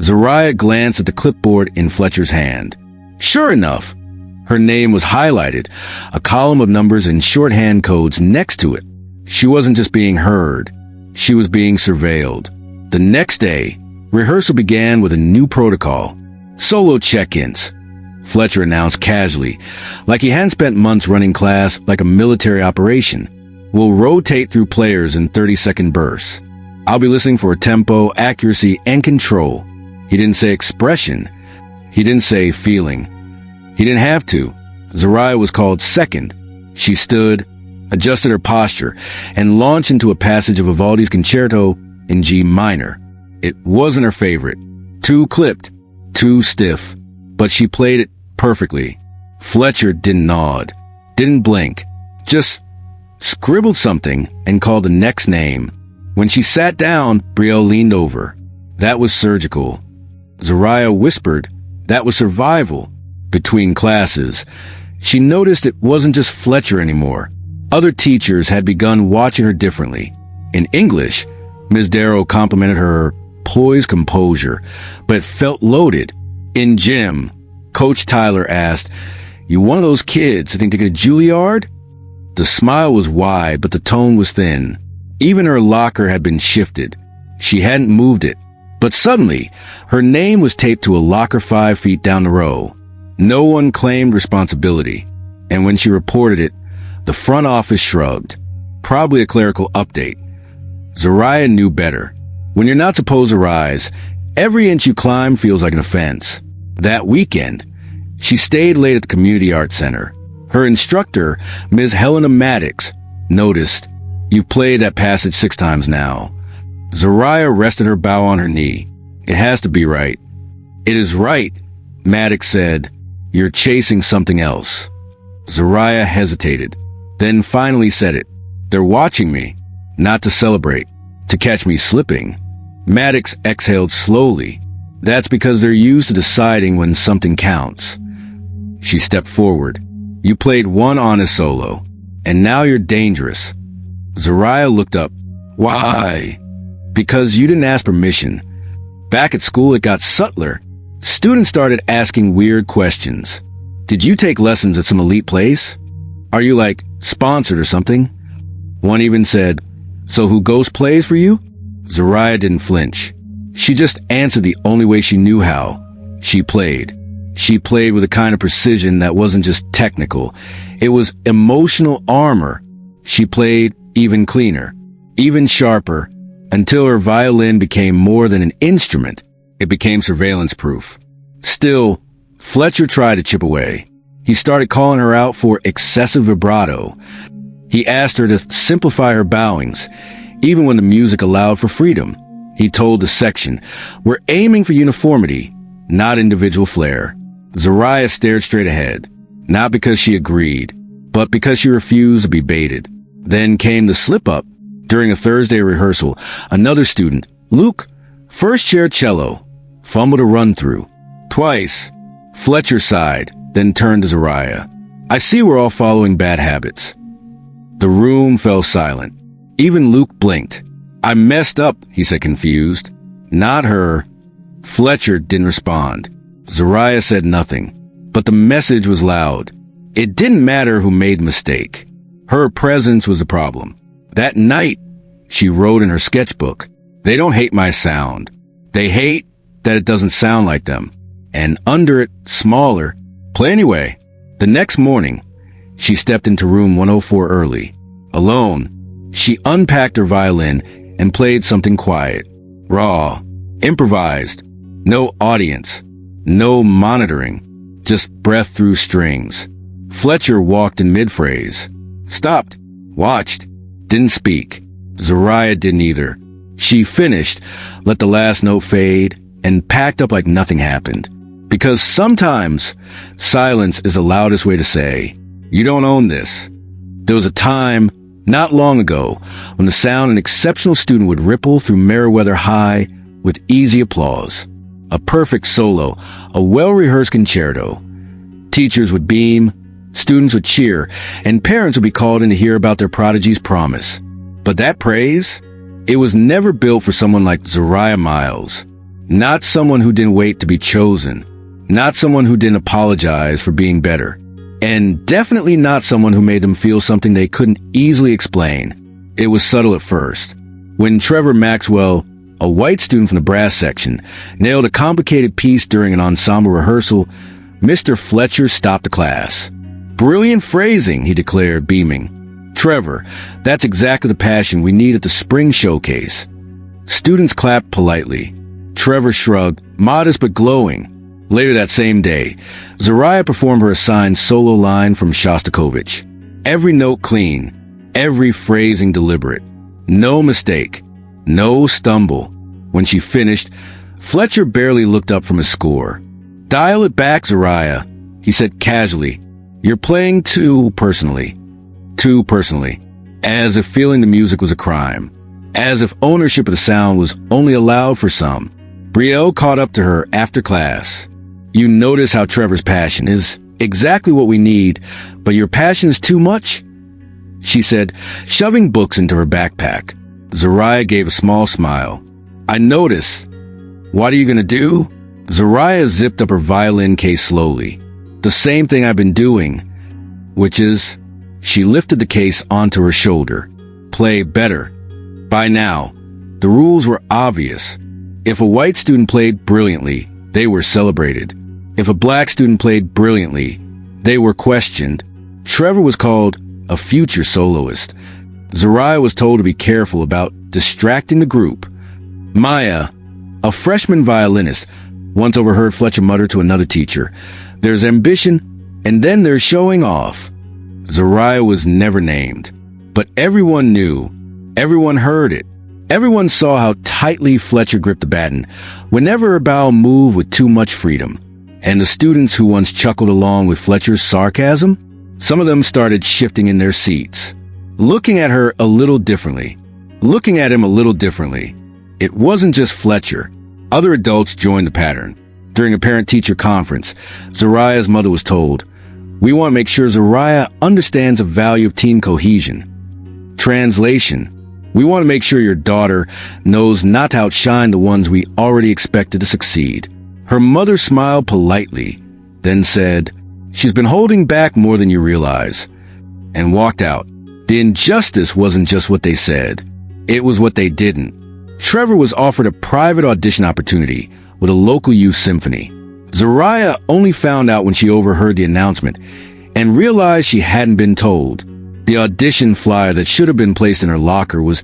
Speaker 1: Zariah glanced at the clipboard in Fletcher's hand. Sure enough, her name was highlighted, a column of numbers and shorthand codes next to it. She wasn't just being heard, she was being surveilled. The next day, rehearsal began with a new protocol. Solo check-ins. Fletcher announced casually, like he hadn't spent months running class like a military operation. "We'll rotate through players in 30-second bursts. I'll be listening for tempo, accuracy, and control." He didn't say expression. He didn't say feeling. He didn't have to. Zariah was called second. She stood, adjusted her posture, and launched into a passage of Vivaldi's concerto in G minor. It wasn't her favorite. Too clipped, too stiff, but she played it perfectly. Fletcher didn't nod, didn't blink, just scribbled something and called the next name. When she sat down, Brielle leaned over. That was surgical. Zariah whispered, that was survival. Between classes, she noticed it wasn't just Fletcher anymore. Other teachers had begun watching her differently. In English, Ms. Darrow complimented her poised composure, but felt loaded. In gym, Coach Tyler asked, "You one of those kids who think they get a Juilliard?" The smile was wide, but the tone was thin. Even her locker had been shifted. She hadn't moved it. But suddenly, her name was taped to a locker 5 feet down the row. No one claimed responsibility. And when she reported it, the front office shrugged. Probably a clerical update. Zariah knew better. When you're not supposed to rise, every inch you climb feels like an offense. That weekend, she stayed late at the Community Arts Center. Her instructor, Ms. Helena Maddox, noticed, "You've played that passage 6 times now." Zariah rested her bow on her knee. "It has to be right." "It is right," Maddox said. "You're chasing something else." Zariah hesitated, then finally said it. "They're watching me, not to celebrate, to catch me slipping." Maddox exhaled slowly. "That's because they're used to deciding when something counts." She stepped forward. "You played one honest solo, and now you're dangerous." Zariah looked up. "Why?" "Because you didn't ask permission. Back at school, it got subtler. Students started asking weird questions. Did you take lessons at some elite place? Are you, like, sponsored or something?" One even said, "So who ghost plays for you?" Zariah didn't flinch. She just answered the only way she knew how. She played. She played with a kind of precision that wasn't just technical. It was emotional armor. She played even cleaner, even sharper, until her violin became more than an instrument. It became surveillance-proof. Still, Fletcher tried to chip away. He started calling her out for excessive vibrato. He asked her to simplify her bowings, even when the music allowed for freedom. He told the section, "We're aiming for uniformity, not individual flair." Zariah stared straight ahead, not because she agreed, but because she refused to be baited. Then came the slip-up. During a Thursday rehearsal, another student, Luke, first chair cello, fumbled a run-through. Twice, Fletcher sighed, then turned to Zariah. "I see we're all following bad habits." The room fell silent. Even Luke blinked. "I messed up," he said, confused. "Not her." Fletcher didn't respond. Zariah said nothing, but the message was loud. It didn't matter who made the mistake. Her presence was the problem. That night, she wrote in her sketchbook, "They don't hate my sound. They hate that it doesn't sound like them." And under it, smaller, "Play anyway." The next morning, she stepped into room 104 early. Alone, she unpacked her violin and played something quiet, raw, improvised. No audience, no monitoring, just breath through strings. Fletcher walked in mid-phrase, stopped, watched, didn't speak. Zariah didn't either. She finished, let the last note fade, and packed up like nothing happened. Because sometimes silence is the loudest way to say, you don't own this. There was a time, not long ago, when the sound of an exceptional student would ripple through Meriwether High with easy applause. A perfect solo, a well-rehearsed concerto. Teachers would beam, students would cheer, and parents would be called in to hear about their prodigy's promise. But that praise? It was never built for someone like Zariah Miles. Not someone who didn't wait to be chosen. Not someone who didn't apologize for being better. And definitely not someone who made them feel something they couldn't easily explain. It was subtle at first. When Trevor Maxwell, a white student from the brass section, nailed a complicated piece during an ensemble rehearsal, Mr. Fletcher stopped the class. Brilliant phrasing, he declared, beaming. Trevor, that's exactly the passion we need at the spring showcase. Students clapped politely. Trevor shrugged, modest but glowing. Later that same day, Zariah performed her assigned solo line from Shostakovich. Every note clean, every phrasing deliberate. No mistake, no stumble. When she finished, Fletcher barely looked up from his score. Dial it back, Zariah, he said casually. You're playing too personally. Too personally. As if feeling the music was a crime. As if ownership of the sound was only allowed for some. Brielle caught up to her after class. You notice how Trevor's passion is exactly what we need, but your passion is too much? She said, shoving books into her backpack. Zariah gave a small smile. I notice. What are you gonna do? Zariah zipped up her violin case slowly. The same thing I've been doing, which is, she lifted the case onto her shoulder. Play better. By now, the rules were obvious. If a white student played brilliantly, they were celebrated. If a black student played brilliantly, they were questioned. Trevor was called a future soloist. Zariah was told to be careful about distracting the group. Maya, a freshman violinist, once overheard Fletcher mutter to another teacher, there's ambition, and then there's showing off. Zariah was never named, but everyone knew. Everyone heard it. Everyone saw how tightly Fletcher gripped the baton, whenever her bow moved with too much freedom. And the students who once chuckled along with Fletcher's sarcasm, some of them started shifting in their seats, looking at her a little differently, looking at him a little differently. It wasn't just Fletcher. Other adults joined the pattern. During a parent-teacher conference, Zariah's mother was told, we want to make sure Zariah understands the value of team cohesion. Translation, we want to make sure your daughter knows not to outshine the ones we already expected to succeed. Her mother smiled politely, then said, she's been holding back more than you realize, and walked out. The injustice wasn't just what they said. It was what they didn't. Trevor was offered a private audition opportunity with a local youth symphony. Zariah only found out when she overheard the announcement and realized she hadn't been told. The audition flyer that should have been placed in her locker was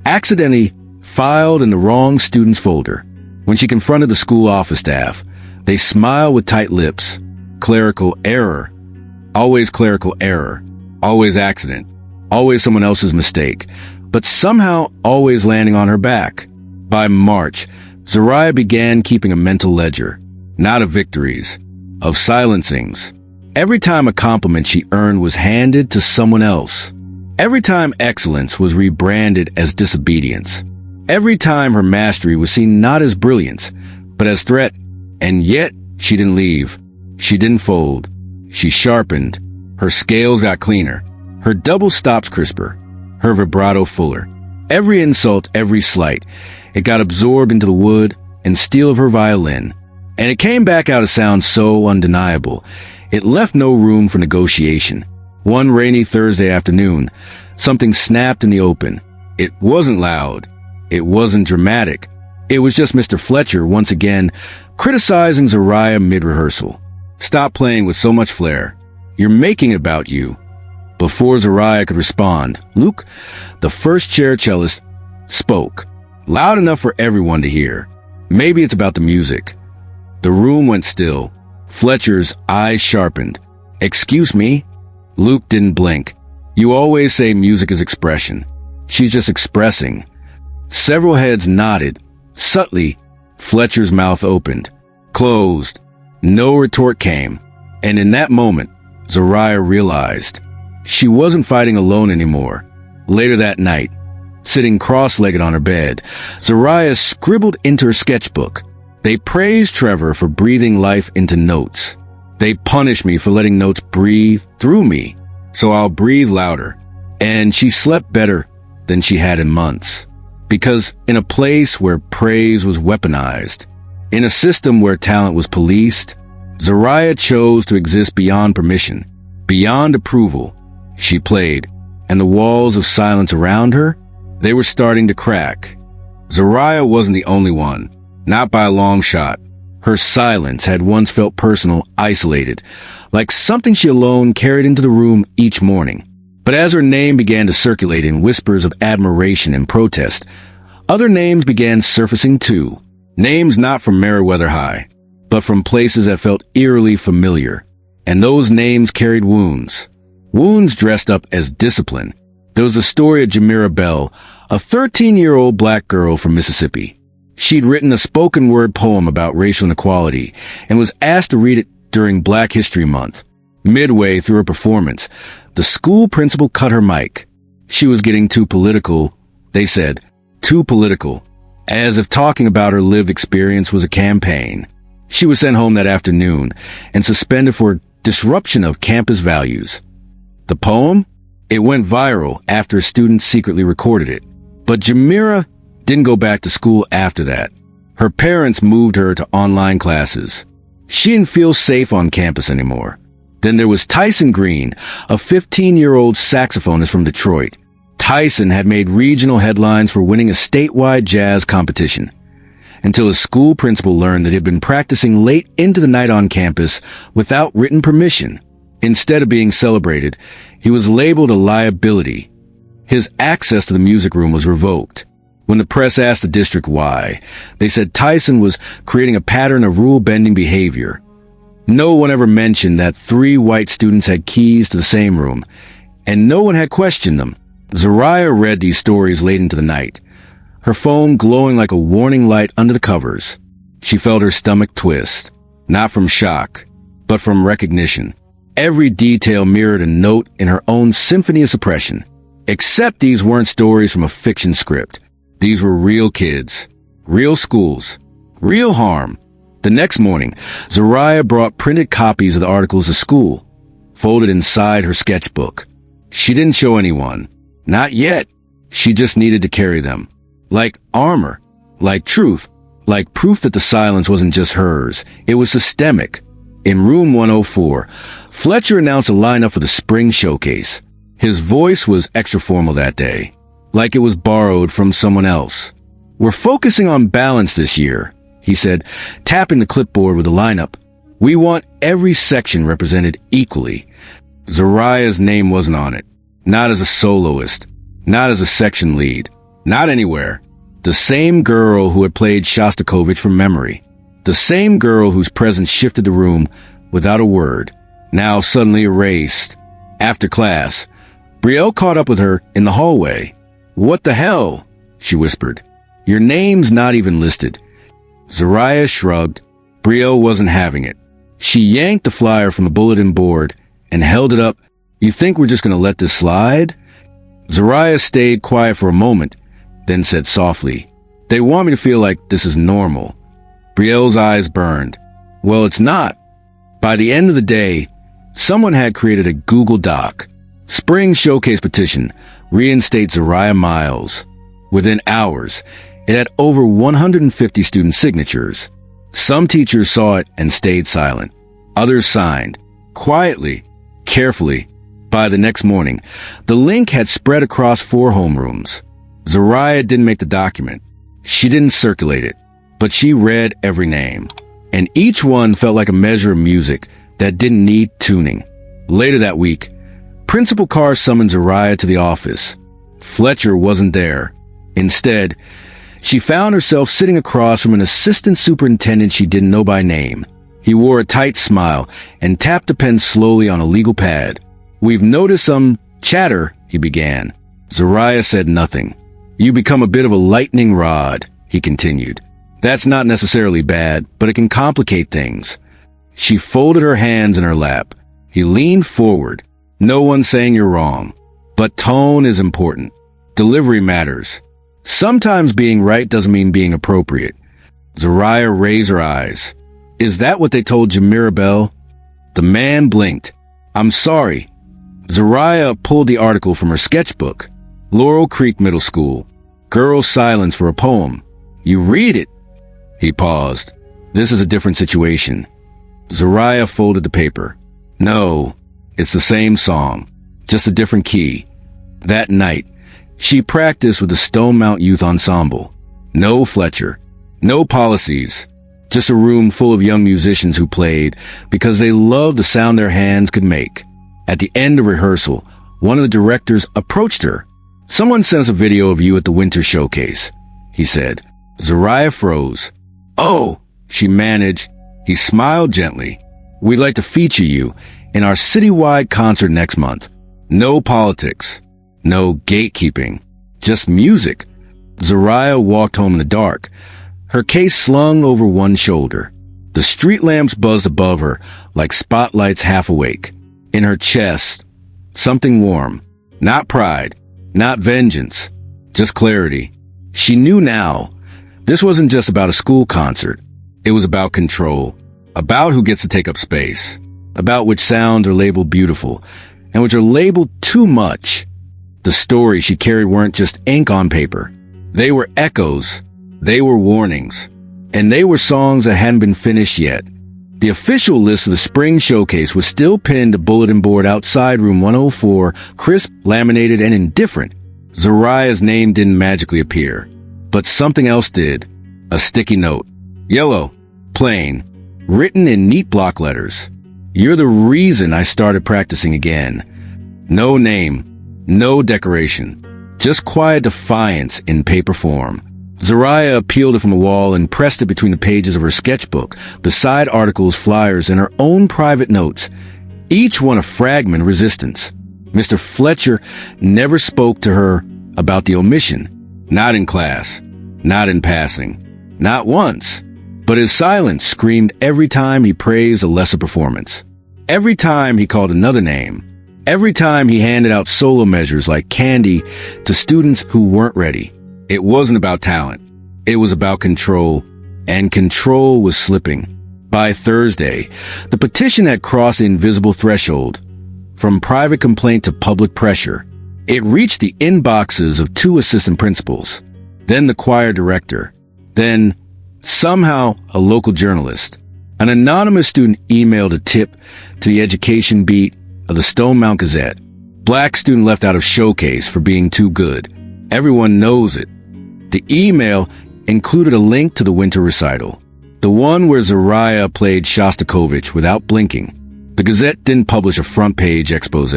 Speaker 1: accidentally filed in the wrong student's folder. When she confronted the school office staff, they smiled with tight lips. Clerical error. Always clerical error. Always accident. Always someone else's mistake. But somehow always landing on her back. By March, Zariah began keeping a mental ledger. Not of victories. Of silencings. Every time a compliment she earned was handed to someone else. Every time excellence was rebranded as disobedience. Every time her mastery was seen not as brilliance, but as threat. And yet, she didn't leave. She didn't fold. She sharpened. Her scales got cleaner. Her double stops crisper. Her vibrato fuller. Every insult, every slight, it got absorbed into the wood and steel of her violin. And it came back out a sound so undeniable, it left no room for negotiation. One rainy Thursday afternoon, something snapped in the open. It wasn't loud. It wasn't dramatic. It was just Mr. Fletcher once again criticizing Zariah mid-rehearsal. Stop playing with so much flair. You're making it about you. Before Zariah could respond, Luke, the first chair cellist, spoke, loud enough for everyone to hear. Maybe it's about the music. The room went still. Fletcher's eyes sharpened. Excuse me? Luke didn't blink. You always say music is expression. She's just expressing. Several heads nodded. Subtly, Fletcher's mouth opened, closed. No retort came. And in that moment, Zariah realized she wasn't fighting alone anymore. Later that night, sitting cross-legged on her bed, Zariah scribbled into her sketchbook. They praised Trevor for breathing life into notes. They punished me for letting notes breathe through me, so I'll breathe louder. And she slept better than she had in months. Because in a place where praise was weaponized, in a system where talent was policed, Zariah chose to exist beyond permission, beyond approval. She played, and the walls of silence around her, they were starting to crack. Zariah wasn't the only one, not by a long shot. Her silence had once felt personal, isolated, like something she alone carried into the room each morning. But as her name began to circulate in whispers of admiration and protest, other names began surfacing too. Names not from Meriwether High, but from places that felt eerily familiar. And those names carried wounds. Wounds dressed up as discipline. There was the story of Jamira Bell, a 13-year-old black girl from Mississippi. She'd written a spoken-word poem about racial inequality and was asked to read it during Black History Month. Midway through her performance, the school principal cut her mic. She was getting too political, they said, too political, as if talking about her lived experience was a campaign. She was sent home that afternoon and suspended for disruption of campus values. The poem? It went viral after students secretly recorded it. But Jamira didn't go back to school after that. Her parents moved her to online classes. She didn't feel safe on campus anymore. Then there was Tyson Green, a 15-year-old saxophonist from Detroit. Tyson had made regional headlines for winning a statewide jazz competition, until his school principal learned that he had been practicing late into the night on campus without written permission. Instead of being celebrated, he was labeled a liability. His access to the music room was revoked. When the press asked the district why, they said Tyson was creating a pattern of rule-bending behavior. No one ever mentioned that 3 white students had keys to the same room, and no one had questioned them. Zariah read these stories late into the night, her phone glowing like a warning light under the covers. She felt her stomach twist, not from shock, but from recognition. Every detail mirrored a note in her own symphony of suppression. Except these weren't stories from a fiction script. These were real kids, real schools, real harm. The next morning, Zariah brought printed copies of the articles to school, folded inside her sketchbook. She didn't show anyone. Not yet. She just needed to carry them. Like armor, like truth, like proof that the silence wasn't just hers. It was systemic. In room 104, Fletcher announced a lineup for the spring showcase. His voice was extra formal that day, like it was borrowed from someone else. We're focusing on balance this year, he said, tapping the clipboard with the lineup. We want every section represented equally. Zariah's name wasn't on it. Not as a soloist, not as a section lead, not anywhere. The same girl who had played Shostakovich from memory. The same girl whose presence shifted the room without a word, now suddenly erased. After class, Brielle caught up with her in the hallway. What the hell? She whispered. Your name's not even listed. Zariah shrugged. Brielle wasn't having it. She yanked the flyer from the bulletin board and held it up. You think we're just going to let this slide? Zariah stayed quiet for a moment, then said softly, They want me to feel like this is normal. Brielle's eyes burned. Well, it's not. By the end of the day, someone had created a Google Doc. Spring Showcase Petition, reinstate Zariah Miles. Within hours, it had over 150 student signatures. Some teachers saw it and stayed silent. Others signed, quietly, carefully. By the next morning, the link had spread across 4 homerooms. Zariah didn't make the document. She didn't circulate it, but she read every name. And each one felt like a measure of music that didn't need tuning. Later that week, Principal Carr summoned Zariah to the office. Fletcher wasn't there. Instead, she found herself sitting across from an assistant superintendent she didn't know by name. He wore a tight smile and tapped the pen slowly on a legal pad. "We've noticed some chatter," he began. Zariah said nothing. "You become a bit of a lightning rod," he continued. "That's not necessarily bad, but it can complicate things." She folded her hands in her lap. He leaned forward. "No one's saying you're wrong. But tone is important. Delivery matters. Sometimes being right doesn't mean being appropriate." Zariah raised her eyes. "Is that what they told you, Mirabelle?" The man blinked. "I'm sorry." Zariah pulled the article from her sketchbook. Laurel Creek Middle School. Girls' silence for a poem. "You read it." He paused. "This is a different situation." Zariah folded the paper. "No, it's the same song, just a different key." That night, she practiced with the Stone Mount Youth Ensemble. No Fletcher. No policies. Just a room full of young musicians who played because they loved the sound their hands could make. At the end of rehearsal, one of the directors approached her. "Someone sent us a video of you at the winter showcase," he said. Zariah froze. "Oh," she managed. He smiled gently. "We'd like to feature you in our citywide concert next month. No politics. No gatekeeping. Just music." Zariah walked home in the dark, her case slung over one shoulder. The street lamps buzzed above her like spotlights half awake. In her chest, something warm. Not pride, not vengeance, just clarity. She knew now, this wasn't just about a school concert. It was about control, about who gets to take up space, about which sounds are labeled beautiful and which are labeled too much. The stories she carried weren't just ink on paper. They were echoes. They were warnings. And they were songs that hadn't been finished yet. The official list of the spring showcase was still pinned to bulletin board outside room 104, crisp, laminated, and indifferent. Zariah's name didn't magically appear. But something else did. A sticky note. Yellow. Plain. Written in neat block letters. "You're the reason I started practicing again." No name. No decoration. Just quiet defiance in paper form. Zariah peeled it from the wall and pressed it between the pages of her sketchbook, beside articles, flyers, and her own private notes, each one a fragment of resistance. Mr. Fletcher never spoke to her about the omission. Not in class. Not in passing. Not once. But his silence screamed every time he praised a lesser performance. Every time he called another name. Every time he handed out solo measures like candy to students who weren't ready. It wasn't about talent. It was about control. And control was slipping. By Thursday, the petition had crossed the invisible threshold. From private complaint to public pressure, it reached the inboxes of 2 assistant principals, then the choir director, then, somehow, a local journalist. An anonymous student emailed a tip to the education beat of the Stone Mount Gazette. Black student left out of showcase for being too good. Everyone knows it. The email included a link to the winter recital, the one where Zariah played Shostakovich without blinking. The Gazette didn't publish a front-page expose,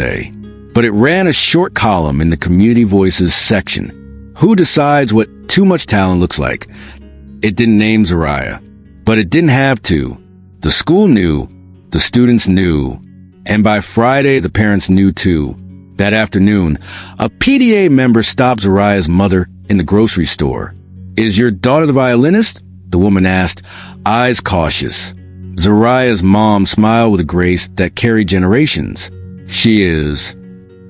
Speaker 1: but it ran a short column in the Community Voices section. Who decides what too much talent looks like? It didn't name Zariah, but it didn't have to. The school knew, the students knew, and by Friday the parents knew too. That afternoon, a PTA member stopped Zariah's mother in the grocery store. "Is your daughter the violinist?" the woman asked, eyes cautious. Zariah's mom smiled with a grace that carried generations. "She is.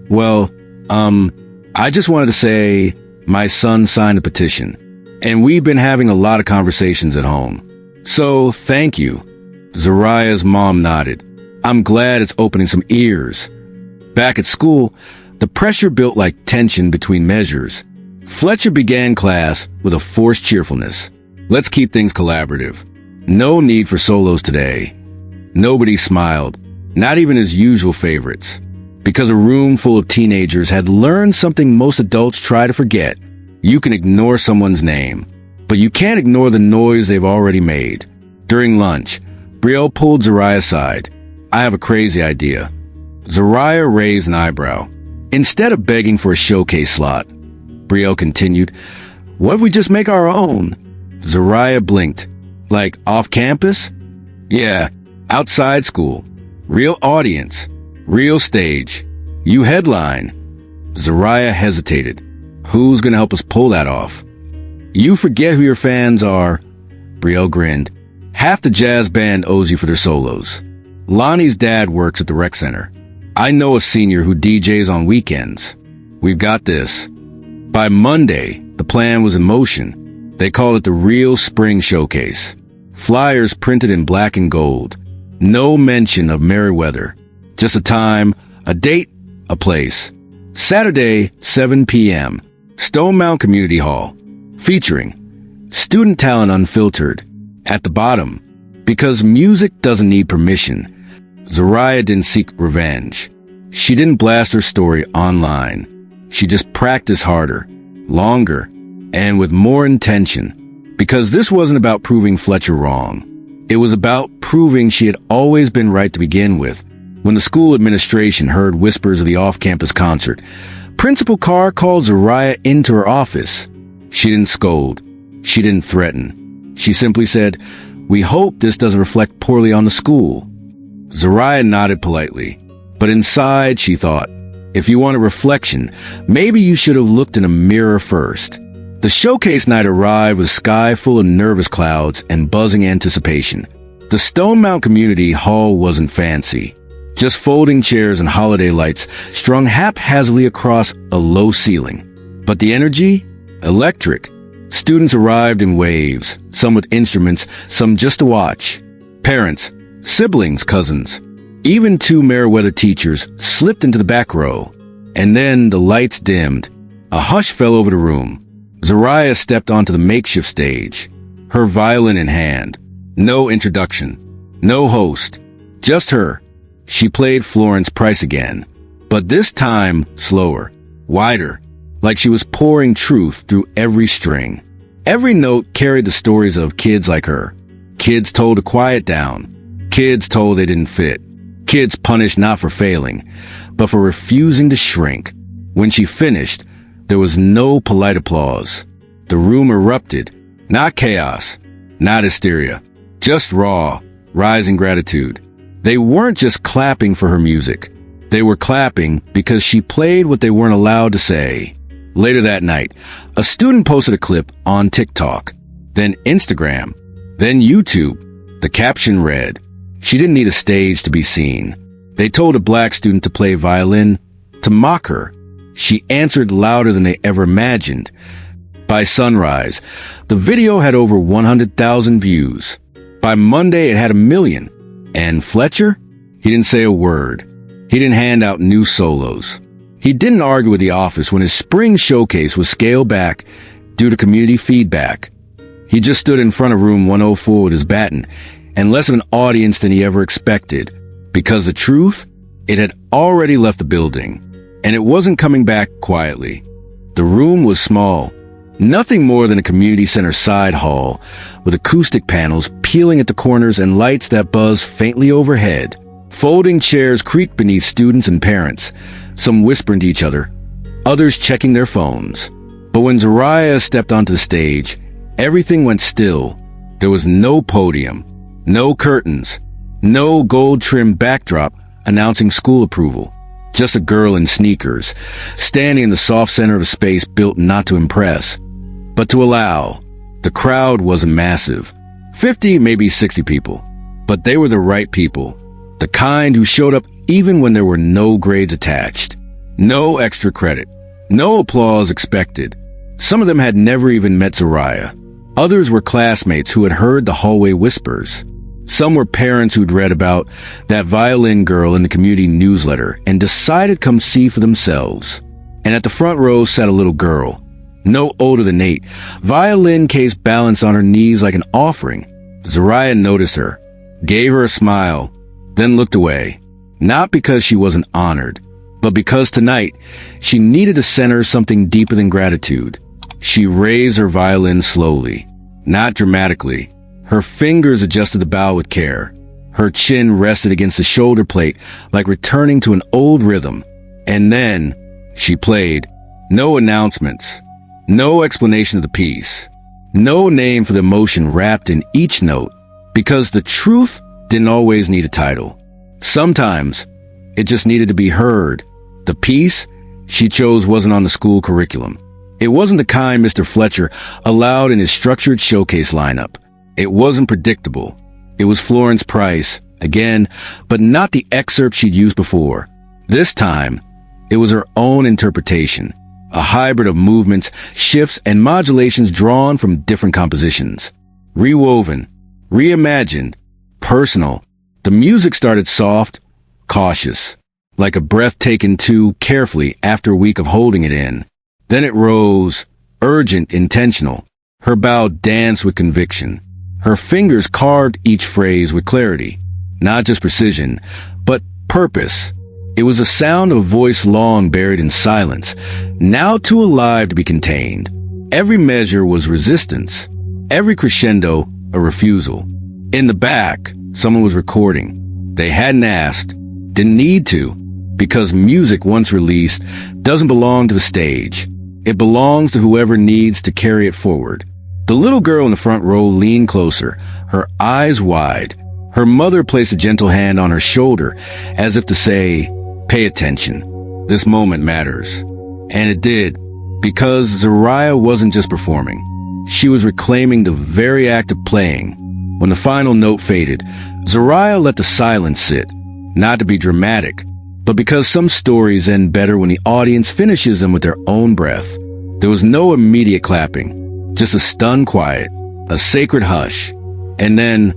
Speaker 1: Well, I just wanted to say my son signed a petition, and we've been having a lot of conversations at home. So, thank you." Zariah's mom nodded. "I'm glad it's opening some ears." Back at school, the pressure built like tension between measures. Fletcher began class with a forced cheerfulness. "Let's keep things collaborative. No need for solos today." Nobody smiled, not even his usual favorites, because a room full of teenagers had learned something most adults try to forget. You can ignore someone's name, but you can't ignore the noise they've already made. During lunch, Brielle pulled Zariah aside. "I have a crazy idea." Zariah raised an eyebrow. Instead of begging for a showcase slot, Brielle continued, "What if we just make our own?" Zariah blinked. "Like off campus?" "Yeah, outside school. Real audience. Real stage. You headline." Zariah hesitated. "Who's gonna help us pull that off?" "You forget who your fans are." Brielle grinned. "Half the jazz band owes you for their solos. Lonnie's dad works at the rec center. I know a senior who DJs on weekends. We've got this." By Monday, the plan was in motion. They called it the Real Spring Showcase. Flyers printed in black and gold. No mention of Merriweather. Just a time, a date, a place. Saturday, 7 p.m. Stone Mountain Community Hall. Featuring Student Talent Unfiltered. At the bottom, because music doesn't need permission, Zariah didn't seek revenge. She didn't blast her story online. She just practiced harder, longer, and with more intention. Because this wasn't about proving Fletcher wrong. It was about proving she had always been right to begin with. When the school administration heard whispers of the off-campus concert, Principal Carr called Zariah into her office. She didn't scold. She didn't threaten. She simply said, "We hope this doesn't reflect poorly on the school." Zariah nodded politely. But inside, she thought, if you want a reflection, maybe you should have looked in a mirror first. The showcase night arrived with a sky full of nervous clouds and buzzing anticipation. The Stone Mountain Community Hall wasn't fancy. Just folding chairs and holiday lights strung haphazardly across a low ceiling. But the energy? Electric. Students arrived in waves, some with instruments, some just to watch. Parents, siblings, cousins, even 2 Merriweather teachers slipped into the back row. And then the lights dimmed. A hush fell over the room. Zariah stepped onto the makeshift stage, her violin in hand. No introduction. No host. Just her. She played Florence Price again. But this time, slower. Wider. Like she was pouring truth through every string. Every note carried the stories of kids like her. Kids told to quiet down. Kids told they didn't fit. Kids punished not for failing, but for refusing to shrink. When she finished, there was no polite applause. The room erupted. Not chaos, not hysteria, just raw, rising gratitude. They weren't just clapping for her music. They were clapping because she played what they weren't allowed to say. Later that night, a student posted a clip on TikTok, then Instagram, then YouTube. The caption read, "She didn't need a stage to be seen." They told a black student to play violin to mock her. She answered louder than they ever imagined. By sunrise, the video had over 100,000 views. By Monday, it had 1 million. And Fletcher? He didn't say a word. He didn't hand out new solos. He didn't argue with the office when his spring showcase was scaled back due to community feedback. He just stood in front of room 104 with his baton and less of an audience than he ever expected. Because the truth, it had already left the building. And it wasn't coming back quietly. The room was small. Nothing more than a community center side hall with acoustic panels peeling at the corners and lights that buzzed faintly overhead. Folding chairs creaked beneath students and parents, some whispering to each other, others checking their phones. But when Zariah stepped onto the stage, everything went still. There was no podium, no curtains, no gold-trimmed backdrop announcing school approval. Just a girl in sneakers, standing in the soft center of a space built not to impress, but to allow. The crowd wasn't massive. 50, maybe 60 people. But they were the right people. The kind who showed up even when there were no grades attached. No extra credit. No applause expected. Some of them had never even met Zariah. Others were classmates who had heard the hallway whispers. Some were parents who'd read about that violin girl in the community newsletter and decided to come see for themselves. And at the front row sat a little girl, no older than 8, violin case balanced on her knees like an offering. Zariah noticed her, gave her a smile, then looked away. Not because she wasn't honored, but because tonight she needed to center something deeper than gratitude. She raised her violin slowly, not dramatically. Her fingers adjusted the bow with care. Her chin rested against the shoulder plate like returning to an old rhythm. And then she played. No announcements. No explanation of the piece. No name for the emotion wrapped in each note. Because the truth didn't always need a title. Sometimes it just needed to be heard. The piece she chose wasn't on the school curriculum. It wasn't the kind Mr. Fletcher allowed in his structured showcase lineup. It wasn't predictable. It was Florence Price, again, but not the excerpt she'd used before. This time, it was her own interpretation, a hybrid of movements, shifts, and modulations drawn from different compositions. Rewoven, reimagined, personal. The music started soft, cautious, like a breath taken too carefully after a week of holding it in. Then it rose, urgent, intentional. Her bow danced with conviction. Her fingers carved each phrase with clarity, not just precision, but purpose. It was a sound of a voice long buried in silence, now too alive to be contained. Every measure was resistance, every crescendo a refusal. In the back, someone was recording. They hadn't asked, didn't need to, because music once released doesn't belong to the stage. It belongs to whoever needs to carry it forward. The little girl in the front row leaned closer, her eyes wide. Her mother placed a gentle hand on her shoulder, as if to say, pay attention. This moment matters. And it did, because Zariah wasn't just performing. She was reclaiming the very act of playing. When the final note faded, Zariah let the silence sit, not to be dramatic, but because some stories end better when the audience finishes them with their own breath. There was no immediate clapping. Just a stunned quiet, a sacred hush. And then,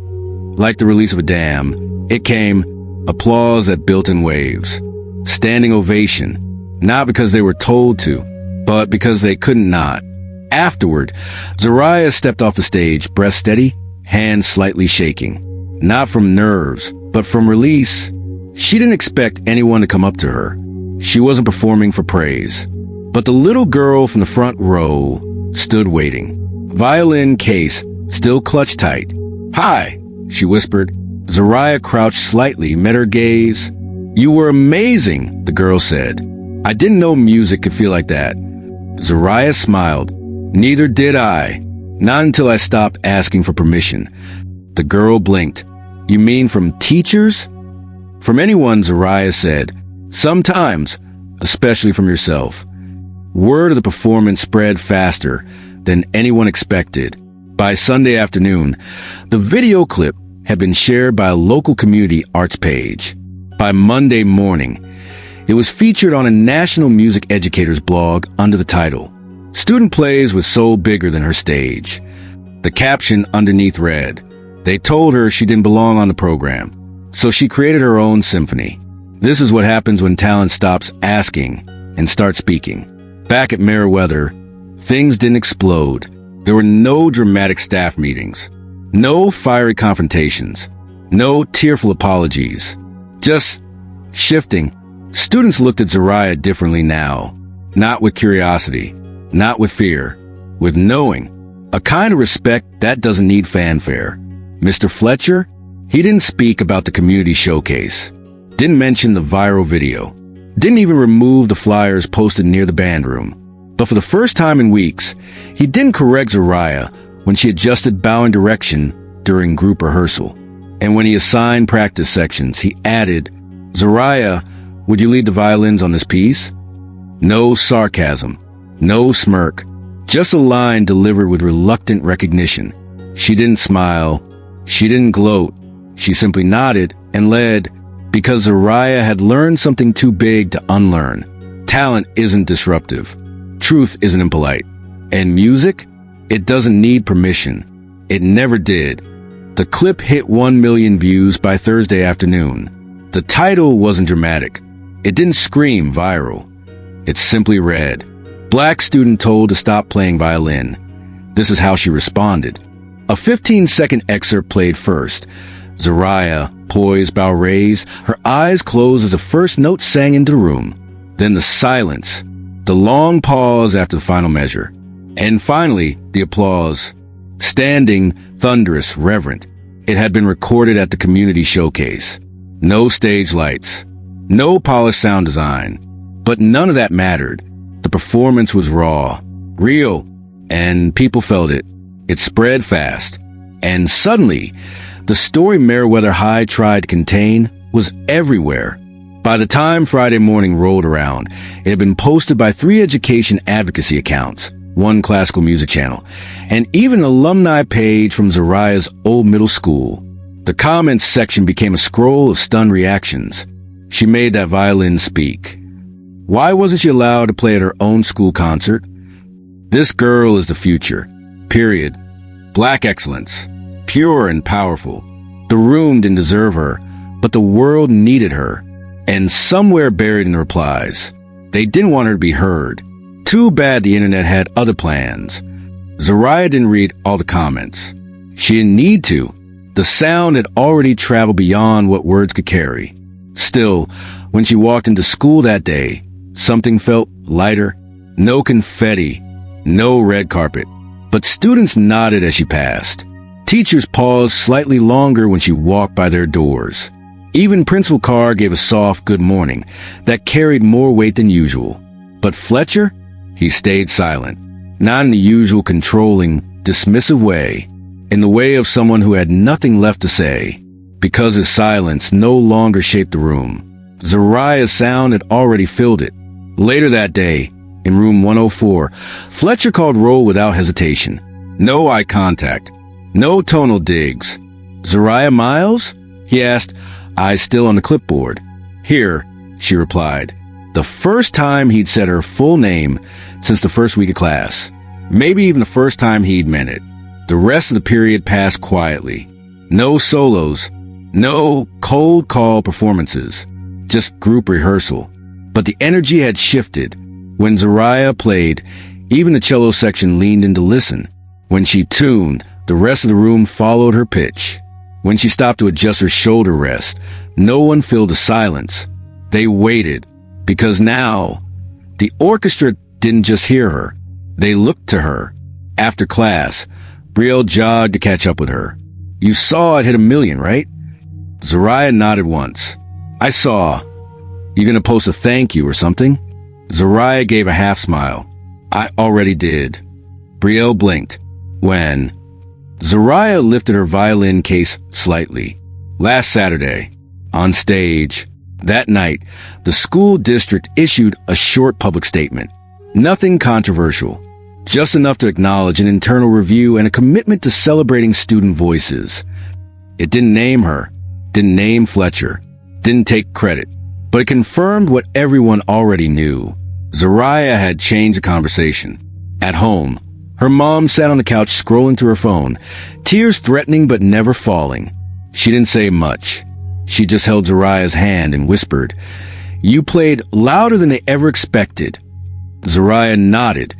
Speaker 1: like the release of a dam, it came, applause that built in waves. Standing ovation, not because they were told to, but because they couldn't not. Afterward, Zariah stepped off the stage, breath steady, hands slightly shaking. Not from nerves, but from release. She didn't expect anyone to come up to her. She wasn't performing for praise. But the little girl from the front row stood waiting. Violin case still clutched tight. "Hi," she whispered. Zariah crouched slightly, met her gaze. "You were amazing," the girl said. "I didn't know music could feel like that." Zariah smiled. "Neither did I. Not until I stopped asking for permission." The girl blinked. "You mean from teachers?" "From anyone," Zariah said. "Sometimes, especially from yourself." Word of the performance spread faster than anyone expected. By Sunday afternoon, the video clip had been shared by a local community arts page. By Monday morning, it was featured on a national music educator's blog under the title, "Student Plays with Soul Bigger Than Her Stage." The caption underneath read, "They told her she didn't belong on the program, so she created her own symphony. This is what happens when talent stops asking and starts speaking." Back at Meriwether, things didn't explode. There were no dramatic staff meetings, no fiery confrontations, no tearful apologies. Just shifting. Students looked at Zariah differently now, not with curiosity, not with fear, with knowing, a kind of respect that doesn't need fanfare. Mr. Fletcher, he didn't speak about the community showcase, didn't mention the viral video, didn't even remove the flyers posted near the band room. But for the first time in weeks, he didn't correct Zariah when she adjusted bowing direction during group rehearsal. And when he assigned practice sections, he added, "Zariah, would you lead the violins on this piece?" No sarcasm, no smirk, just a line delivered with reluctant recognition. She didn't smile, she didn't gloat, she simply nodded and led, because Zariah had learned something too big to unlearn. Talent isn't disruptive. Truth isn't impolite. And music? It doesn't need permission. It never did. The clip hit 1 million views by Thursday afternoon. The title wasn't dramatic. It didn't scream viral. It simply read, "Black student told to stop playing violin." This is how she responded. A 15-second excerpt played first. Zariah, poised, bow raised, her eyes closed as the first note sang into the room. Then the silence, the long pause after the final measure. And finally, the applause. Standing, thunderous, reverent. It had been recorded at the community showcase. No stage lights, no polished sound design. But none of that mattered. The performance was raw, real, and people felt it. It spread fast. And suddenly, the story Meriwether High tried to contain was everywhere. By the time Friday morning rolled around, it had been posted by 3 education advocacy accounts, 1 classical music channel, and even an alumni page from Zariah's old middle school. The comments section became a scroll of stunned reactions. She made that violin speak. Why wasn't she allowed to play at her own school concert? This girl is the future. Period. Black excellence. Pure and powerful. The room didn't deserve her, but the world needed her. And somewhere buried in the replies, they didn't want her to be heard. Too bad the internet had other plans. Zariah didn't read all the comments. She didn't need to. The sound had already traveled beyond what words could carry. Still, when she walked into school that day, something felt lighter. No confetti, no red carpet. But students nodded as she passed. Teachers paused slightly longer when she walked by their doors. Even Principal Carr gave a soft good morning that carried more weight than usual. But Fletcher? He stayed silent. Not in the usual controlling, dismissive way. In the way of someone who had nothing left to say. Because his silence no longer shaped the room. Zariah's sound had already filled it. Later that day, in room 104, Fletcher called roll without hesitation. No eye contact. No tonal digs. "Zariah Miles?" he asked, eyes still on the clipboard. "Here," she replied. The first time he'd said her full name since the first week of class. Maybe even the first time he'd meant it. The rest of the period passed quietly. No solos. No cold call performances. Just group rehearsal. But the energy had shifted. When Zariah played, even the cello section leaned in to listen. When she tuned, the rest of the room followed her pitch. When she stopped to adjust her shoulder rest, no one filled the silence. They waited, because now, the orchestra didn't just hear her. They looked to her. After class, Brielle jogged to catch up with her. "You saw it hit 1,000,000, right?" Zariah nodded once. "I saw. You gonna post a thank you or something?" Zariah gave a half smile. "I already did." Brielle blinked. "When?" Zariah lifted her violin case slightly. "Last Saturday. On stage." That night, the school district issued a short public statement. Nothing controversial. Just enough to acknowledge an internal review and a commitment to celebrating student voices. It didn't name her. Didn't name Fletcher. Didn't take credit. But it confirmed what everyone already knew. Zariah had changed the conversation. At home, her mom sat on the couch scrolling through her phone, tears threatening but never falling. She didn't say much. She just held Zariah's hand and whispered, "You played louder than they ever expected." Zariah nodded,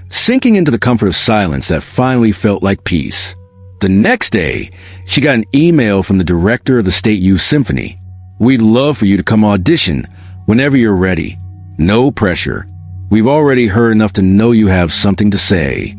Speaker 1: sinking into the comfort of silence that finally felt like peace. The next day, she got an email from the director of the State Youth Symphony. "We'd love for you to come audition whenever you're ready. No pressure. We've already heard enough to know you have something to say."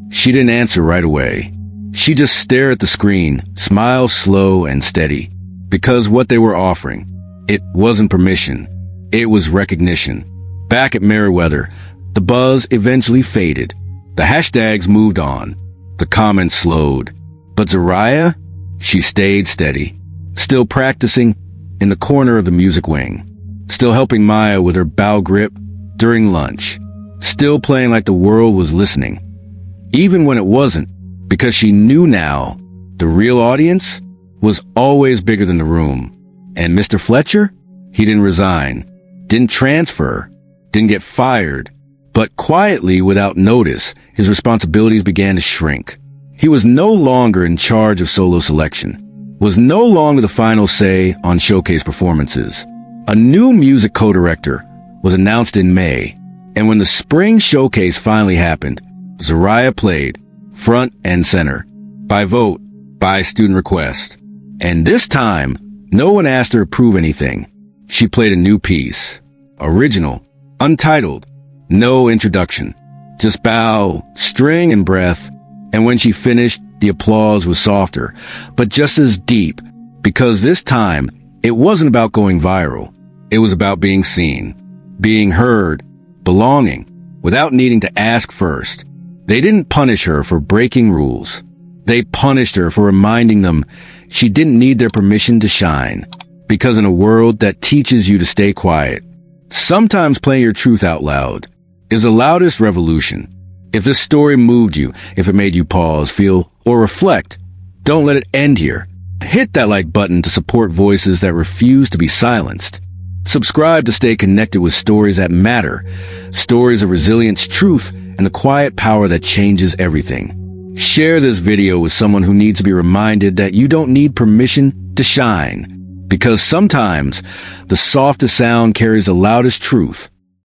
Speaker 1: She didn't answer right away. She just stared at the screen, smiled slow and steady. Because what they were offering, it wasn't permission. It was recognition. Back at Meriwether, the buzz eventually faded. The hashtags moved on. The comments slowed. But Zariah? She stayed steady. Still practicing in the corner of the music wing. Still helping Maya with her bow grip during lunch. Still playing like the world was listening. Even when it wasn't, because she knew now the real audience was always bigger than the room. And Mr. Fletcher? He didn't resign. Didn't transfer. Didn't get fired. But quietly, without notice, his responsibilities began to shrink. He was no longer in charge of solo selection. Was no longer the final say on showcase performances. A new music co-director was announced in May, and when the spring showcase finally happened, Zariah played, front and center, by vote, by student request. And this time, no one asked her to prove anything. She played a new piece. Original, untitled, no introduction. Just bow, string, and breath. And when she finished, the applause was softer, but just as deep, because this time, it wasn't about going viral. It was about being seen, being heard, belonging, without needing to ask first. They didn't punish her for breaking rules. They punished her for reminding them she didn't need their permission to shine. Because in a world that teaches you to stay quiet, sometimes playing your truth out loud is the loudest revolution. If this story moved you, if it made you pause, feel, or reflect, don't let it end here. Hit that like button to support voices that refuse to be silenced. Subscribe to stay connected with stories that matter, stories of resilience, truth, and the quiet power that changes everything. Share this video with someone who needs to be reminded that you don't need permission to shine, because sometimes the softest sound carries the loudest truth.